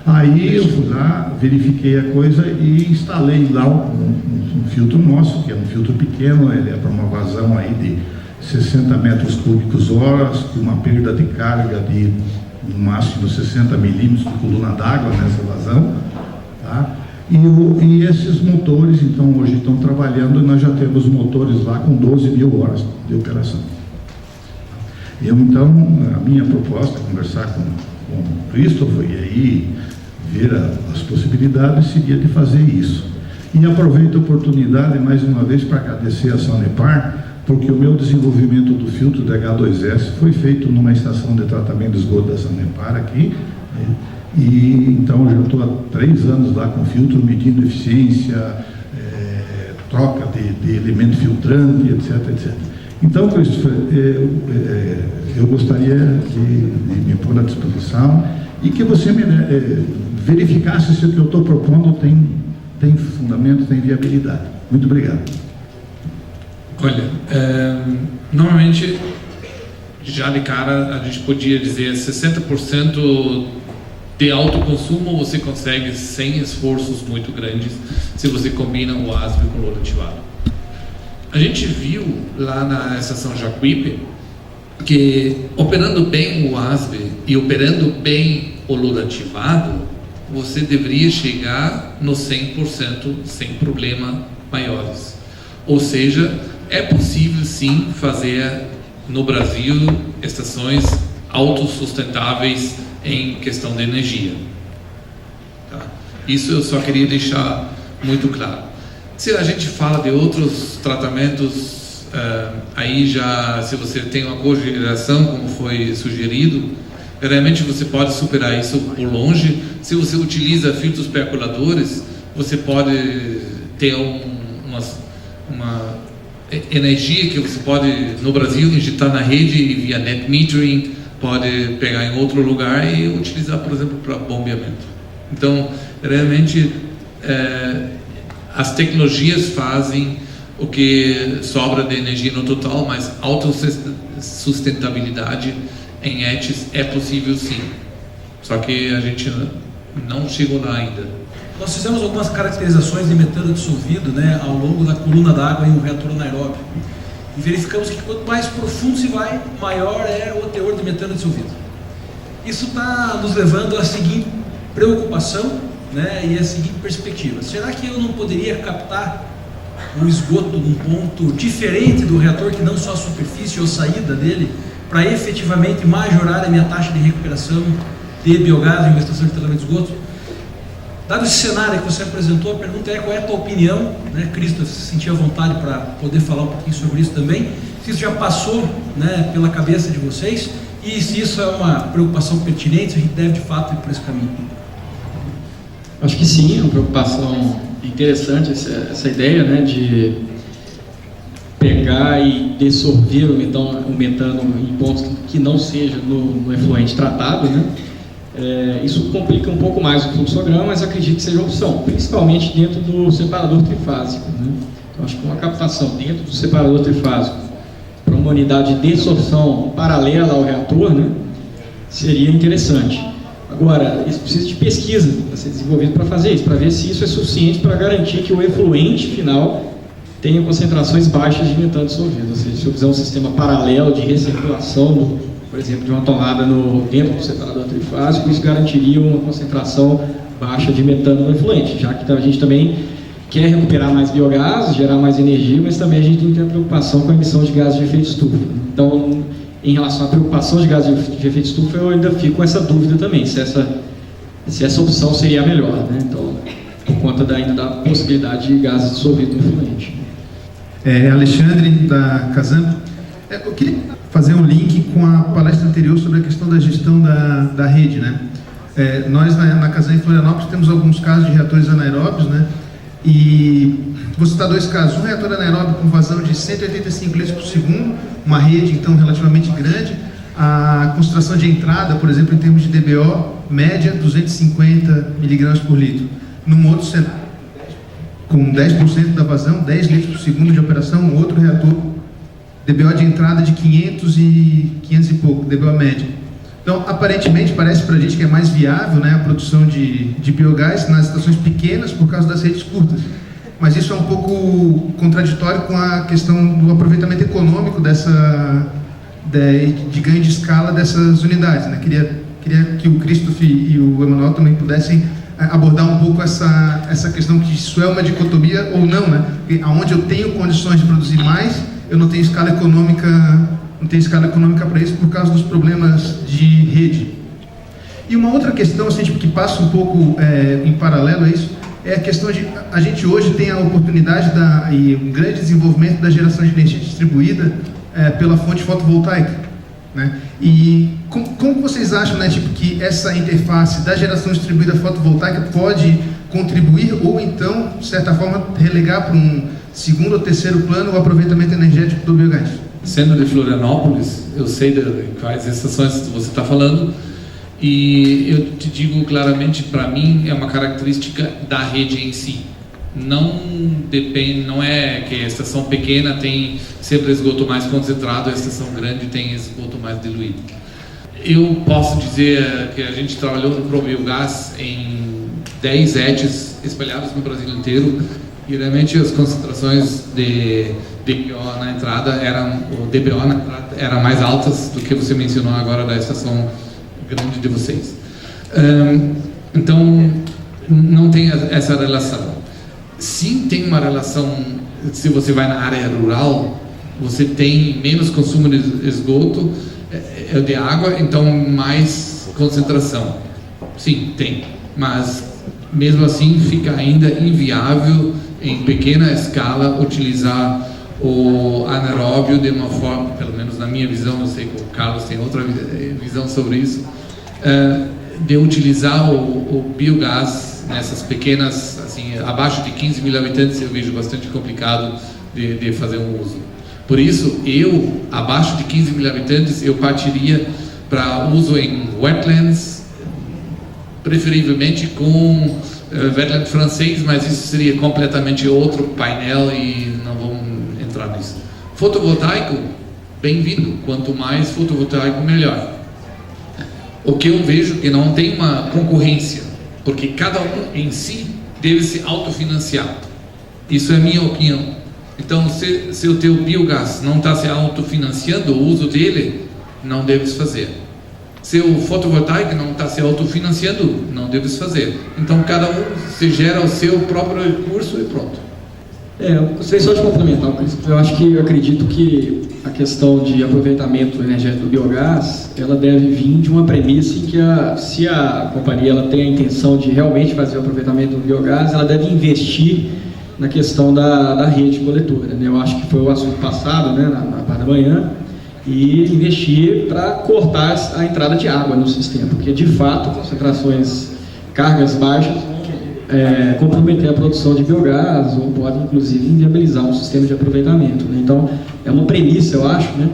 Aí eu fui lá, verifiquei a coisa e instalei lá um filtro nosso, que é um filtro pequeno, ele é para uma vazão aí de 60 metros cúbicos horas, com uma perda de carga de no máximo 60 milímetros de coluna d'água nessa vazão. Tá? E esses motores, então, hoje estão trabalhando, e nós já temos motores lá com 12.000 horas de operação. Então, a minha proposta é conversar com o Christopher e aí ver as possibilidades seria de fazer isso. E aproveito a oportunidade, mais uma vez, para agradecer a Sanepar, porque o meu desenvolvimento do filtro de H2S foi feito numa estação de tratamento de esgoto da Sanepar aqui, né? E então eu já estou há 3 anos lá com filtro, medindo eficiência, troca de elemento filtrante, etc, etc. Então, Christopher, eu gostaria de me pôr à disposição e que você me verificasse se o que eu estou propondo tem fundamento, tem viabilidade. Muito obrigado. Olha, normalmente, já de cara, a gente podia dizer 60% de autoconsumo você consegue sem esforços muito grandes se você combina o ASB com o lodo ativado. A gente viu lá na estação Jacuípe que operando bem o ASB e operando bem o lodo ativado, você deveria chegar no 100% sem problema maiores. Ou seja, é possível sim fazer no Brasil estações autossustentáveis em questão de energia. Tá? Isso eu só queria deixar muito claro. Se a gente fala de outros tratamentos, aí já, se você tem uma cogeração, como foi sugerido, realmente você pode superar isso por longe. Se você utiliza filtros percoladores, você pode ter uma energia que você pode, no Brasil, injetar na rede e via net metering, pode pegar em outro lugar e utilizar, por exemplo, para bombeamento. Então, realmente, as tecnologias fazem o que sobra de energia no total, mas autossustentabilidade em ETS é possível sim. Só que a gente não chegou lá ainda. Nós fizemos algumas caracterizações de metano dissolvido, né, ao longo da coluna d'água em um reator anaeróbio. E verificamos que quanto mais profundo se vai, maior é o teor de metano dissolvido. Isso está nos levando à seguinte preocupação, né, e à seguinte perspectiva. Será que eu não poderia captar o esgoto num ponto diferente do reator, que não só a superfície ou saída dele, para efetivamente majorar a minha taxa de recuperação de biogás em uma estação de tratamento de esgoto? Dado esse cenário que você apresentou, a pergunta é: qual é a tua opinião, né, Christopher, se sentia à vontade para poder falar um pouquinho sobre isso também, se isso já passou, né, pela cabeça de vocês, e se isso é uma preocupação pertinente, se a gente deve de fato ir por esse caminho? Acho que sim, é uma preocupação interessante essa ideia, né, de pegar e dissolver o metano em pontos que não seja no efluente tratado, né? Isso complica um pouco mais o fluxograma, mas acredito que seja opção, principalmente dentro do separador trifásico, né? Então, acho que uma captação dentro do separador trifásico para uma unidade de desorção paralela ao reator, né, seria interessante. Agora, isso precisa de pesquisa para ser desenvolvido para fazer isso, para ver se isso é suficiente para garantir que o efluente final tenha concentrações baixas de metano dissolvido. Ou seja, se eu fizer um sistema paralelo de recirculação, por exemplo, de uma tomada dentro do separador trifásico, isso garantiria uma concentração baixa de metano no efluente, já que a gente também quer recuperar mais biogás, gerar mais energia, mas também a gente tem que ter a preocupação com a emissão de gases de efeito estufa. Então, em relação à preocupação de gases de efeito estufa, eu ainda fico com essa dúvida também, se essa opção seria a melhor, né? Então, por conta ainda da possibilidade de gases dissolvidos no efluente. Alexandre, da Casamp. Eu queria fazer um link com a palestra anterior sobre a questão da gestão da rede, né? Nós, na Casamp em Florianópolis, temos alguns casos de reatores anaeróbios, né? E vou citar 2 casos. Um reator anaeróbio com vazão de 185 litros por segundo, uma rede, então, relativamente grande. A concentração de entrada, por exemplo, em termos de DBO, média, 250 miligramas por litro. Num outro cenário, com 10% da vazão, 10 litros por segundo de operação, um outro reator, DBO de entrada de 500 e pouco, DBO médio. Então, aparentemente, parece para a gente que é mais viável, né, a produção de biogás nas estações pequenas por causa das redes curtas. Mas isso é um pouco contraditório com a questão do aproveitamento econômico de ganho de escala dessas unidades, né? Queria que o Christoph e o Emanuel também pudessem abordar um pouco essa questão, que isso é uma dicotomia ou não, né? Porque aonde eu tenho condições de produzir mais, eu não tenho escala econômica para isso por causa dos problemas de rede. E uma outra questão, assim, que passa um pouco em paralelo a isso, é a questão de a gente hoje tem a oportunidade e um grande desenvolvimento da geração de energia distribuída pela fonte fotovoltaica, né? E como vocês acham, né, que essa interface da geração distribuída fotovoltaica pode contribuir ou então, de certa forma, relegar para um segundo ou terceiro plano o aproveitamento energético do biogás? Sendo de Florianópolis, eu sei de quais estações você está falando, e eu te digo claramente, para mim é uma característica da rede em si. Não depende, não é que a estação pequena tem sempre esgoto mais concentrado, a estação grande tem esgoto mais diluído. Eu posso dizer que a gente trabalhou no biogás em 10 ETs espalhados no Brasil inteiro, e realmente as concentrações de DBO na entrada eram mais altas do que você mencionou agora da estação grande de vocês. Então, não tem essa relação. Sim, tem uma relação. Se você vai na área rural, você tem menos consumo de esgoto, de água, então mais concentração. Sim, tem. Mas mesmo assim fica ainda inviável em pequena escala utilizar o anaeróbio de uma forma, pelo menos na minha visão, eu sei que o Carlos tem outra visão sobre isso, de utilizar o biogás nessas pequenas, assim, abaixo de 15 mil habitantes eu vejo bastante complicado de fazer um uso. Por isso, abaixo de 15 mil habitantes, eu partiria para uso em wetlands, preferivelmente com wetland francês, mas isso seria completamente outro painel e não vamos entrar nisso. Fotovoltaico, bem-vindo, quanto mais fotovoltaico, melhor. O que eu vejo que não tem uma concorrência, porque cada um em si deve se autofinanciar. Isso é a minha opinião. Então, se o teu biogás não está se autofinanciando, o uso dele, não deves fazer. Se o fotovoltaico não está se autofinanciando, não deves fazer. Então, cada um se gera o seu próprio recurso e pronto. Eu gostaria só de complementar, eu acredito que a questão de aproveitamento energético do biogás, ela deve vir de uma premissa em que se a companhia ela tem a intenção de realmente fazer o aproveitamento do biogás, ela deve investir na questão da rede coletora, né? Eu acho que foi o assunto passado, né, na parte da manhã, e investir para cortar a entrada de água no sistema, porque de fato concentrações, cargas baixas comprometer a produção de biogás ou pode inclusive inviabilizar um sistema de aproveitamento, né? Então é uma premissa, eu acho, né,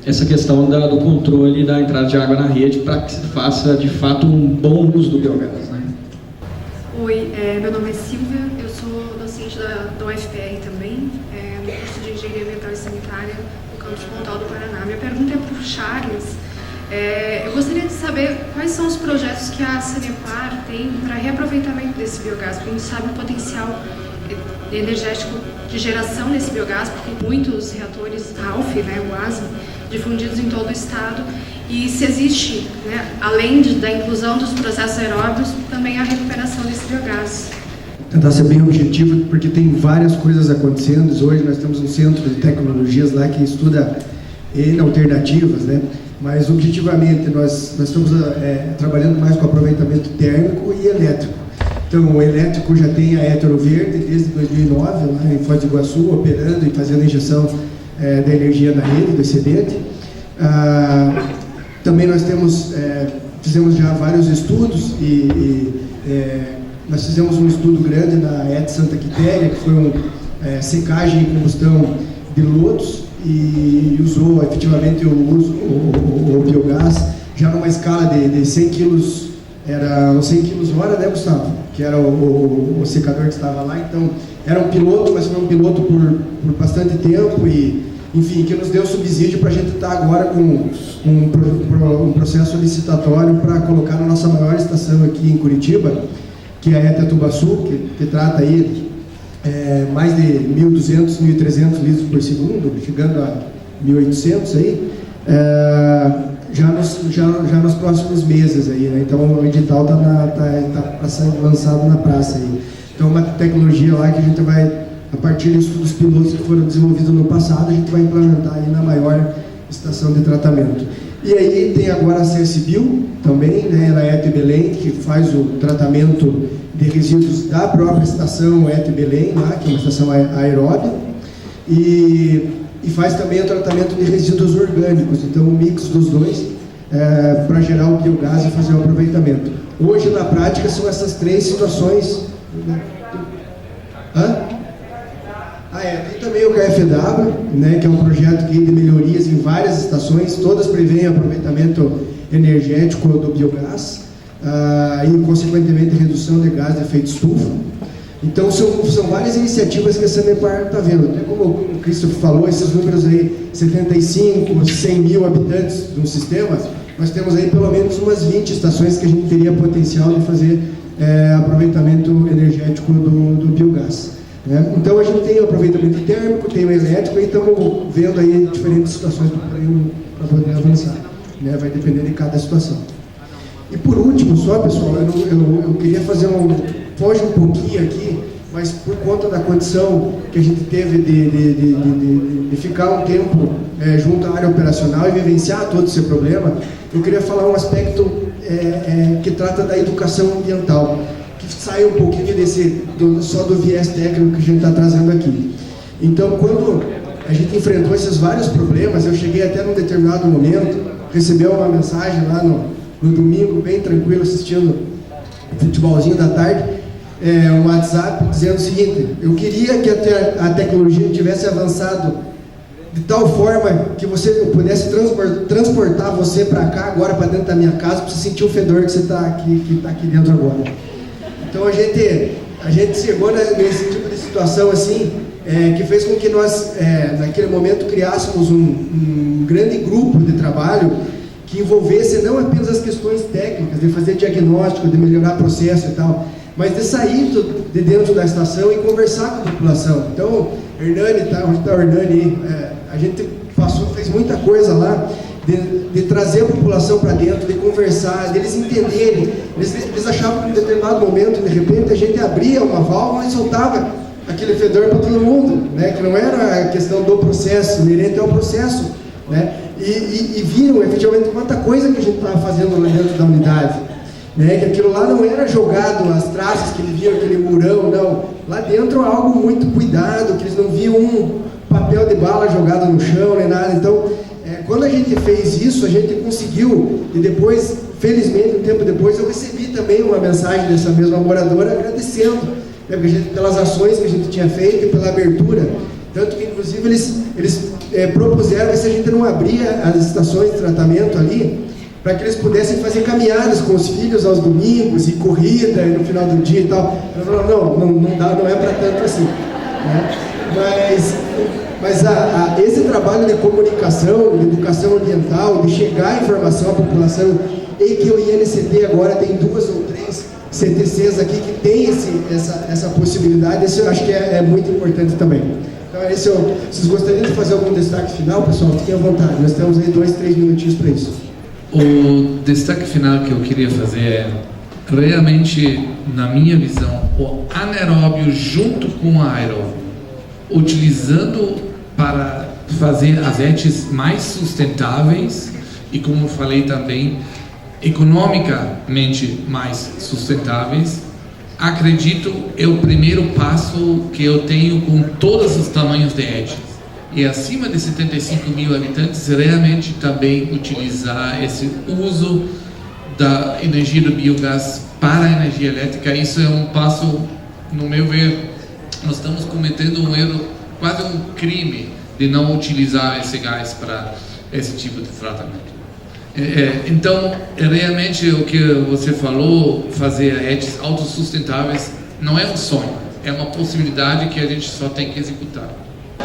essa questão do controle da entrada de água na rede para que se faça de fato um bom uso do biogás, né? Oi, meu nome é Silvia, eu sou docente da UFPR também, no curso de Engenharia Ambiental e Sanitária no campus Pontal do Paraná. Minha pergunta é para o Charles. Eu gostaria de saber quais são os projetos que a Sanepar tem para reaproveitamento desse biogás, porque a gente sabe o potencial energético de geração desse biogás, porque tem muitos reatores ALF, né, o ASM, difundidos em todo o estado, e se existe, né, além da inclusão dos processos aeróbios, também a recuperação desse biogás. Tentar ser bem objetivo, porque tem várias coisas acontecendo. Hoje nós temos um centro de tecnologias lá que estuda alternativas, né? Mas objetivamente nós estamos trabalhando mais com aproveitamento térmico e elétrico. Então o elétrico já tem a Hétero Verde desde 2009, lá em Foz do Iguaçu, operando e fazendo a injeção da energia na rede, do excedente. Também nós fizemos já vários estudos nós fizemos um estudo grande na ET Santa Quitéria, que foi secagem e combustão de lodos, e usou efetivamente o biogás já numa escala de 100 kg, era 100 kg hora, né, Gustavo? que era o secador que estava lá. Então, era um piloto, mas foi um piloto por bastante tempo e, enfim, que nos deu subsídio para a gente estar agora com um processo licitatório para colocar na nossa maior estação aqui em Curitiba, que é a Etatubaçu, que trata aí mais de 1.200, 1.300 litros por segundo, chegando a 1.800 aí, já nos próximos meses aí, né? Então o edital está sendo lançado na praça aí. Então uma tecnologia lá que a gente vai, a partir dos pilotos que foram desenvolvidos no passado, a gente vai implementar aí na maior estação de tratamento. E aí tem agora a CSBio também, né, na ET Belém, que faz o tratamento de resíduos da própria estação ET Belém, lá, que é uma estação aeróbica, e faz também o tratamento de resíduos orgânicos, então o mix dos dois para gerar o biogás e fazer o aproveitamento. Hoje, na prática, são essas três situações. Tem também o KfW, né, que é um projeto de melhorias em várias estações, todas prevêem aproveitamento energético do biogás e, consequentemente, redução de gás de efeito estufa. Então, são várias iniciativas que a Sanepar está vendo. Como o Christopher falou, esses números aí, 75, 100 mil habitantes de um sistema, nós temos aí pelo menos umas 20 estações que a gente teria potencial de fazer aproveitamento energético do biogás. Né? Então, a gente tem o aproveitamento térmico, tem o elétrico, e estamos vendo aí diferentes situações para poder avançar. Né? Vai depender de cada situação. E por último, só, pessoal, eu queria fazer foge um pouquinho aqui, mas por conta da condição que a gente teve de ficar um tempo junto à área operacional e vivenciar todo esse problema, eu queria falar um aspecto que trata da educação ambiental, que sai um pouquinho só do viés técnico que a gente está trazendo aqui. Então, quando a gente enfrentou esses vários problemas, eu cheguei até num determinado momento, recebi uma mensagem lá no domingo, bem tranquilo, assistindo o futebolzinho da tarde, um WhatsApp dizendo o seguinte: eu queria que a tecnologia tivesse avançado de tal forma que eu pudesse transportar você para cá, agora para dentro da minha casa, para você sentir o fedor que você está aqui dentro agora. Então a gente chegou nesse tipo de situação assim, que fez com que nós, naquele momento, criássemos um grande grupo de trabalho que envolvesse não apenas as questões técnicas, de fazer diagnóstico, de melhorar processo e tal, mas de sair de dentro da estação e conversar com a população. Então, Hernani, onde está o Hernani, a gente fez muita coisa lá, de trazer a população para dentro, de conversar, deles entenderem. Eles achavam que em determinado momento, de repente, a gente abria uma válvula e soltava aquele fedor para todo mundo, né? Que não era a questão do processo, inerente ao processo, né? E viram efetivamente quanta coisa que a gente estava fazendo lá dentro da unidade, né? Que aquilo lá não era jogado, as traças que eles viam, aquele murão, não. Lá dentro é algo muito cuidado, que eles não viam um papel de bala jogado no chão, nem nada. Então, quando a gente fez isso, a gente conseguiu, e depois, felizmente, um tempo depois, eu recebi também uma mensagem dessa mesma moradora agradecendo, né, pelas ações que a gente tinha feito e pela abertura. Tanto que, inclusive, eles propuseram se a gente não abria as estações de tratamento ali, para que eles pudessem fazer caminhadas com os filhos aos domingos, e corrida e no final do dia e tal. Eu falei, não dá, não é para tanto assim. Né? Mas esse trabalho de comunicação, de educação ambiental, de chegar a informação à população, e que o INCT agora tem 2 ou 3 CTCs aqui que tem essa possibilidade, isso eu acho que é muito importante também. Então, vocês gostariam de fazer algum destaque final, pessoal? Fiquem à vontade, nós temos aí 2, 3 minutinhos para isso. O destaque final que eu queria fazer é, realmente, na minha visão, o anaeróbio junto com o aeróbio, utilizando para fazer as ETs mais sustentáveis e, como eu falei também, economicamente mais sustentáveis, acredito, é o primeiro passo que eu tenho com todos os tamanhos de ETs. E acima de 75 mil habitantes, realmente também utilizar esse uso da energia do biogás para a energia elétrica. Isso é um passo, no meu ver, nós estamos cometendo um erro, quase um crime, de não utilizar esse gás para esse tipo de tratamento. Então, realmente o que você falou, fazer redes autossustentáveis, não é um sonho, é uma possibilidade que a gente só tem que executar.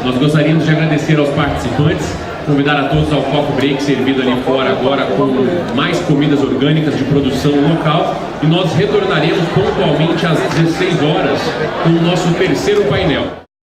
Nós gostaríamos de agradecer aos participantes, convidar a todos ao coffee break servido ali fora agora com mais comidas orgânicas de produção local, e nós retornaremos pontualmente às 16 horas com o nosso terceiro painel.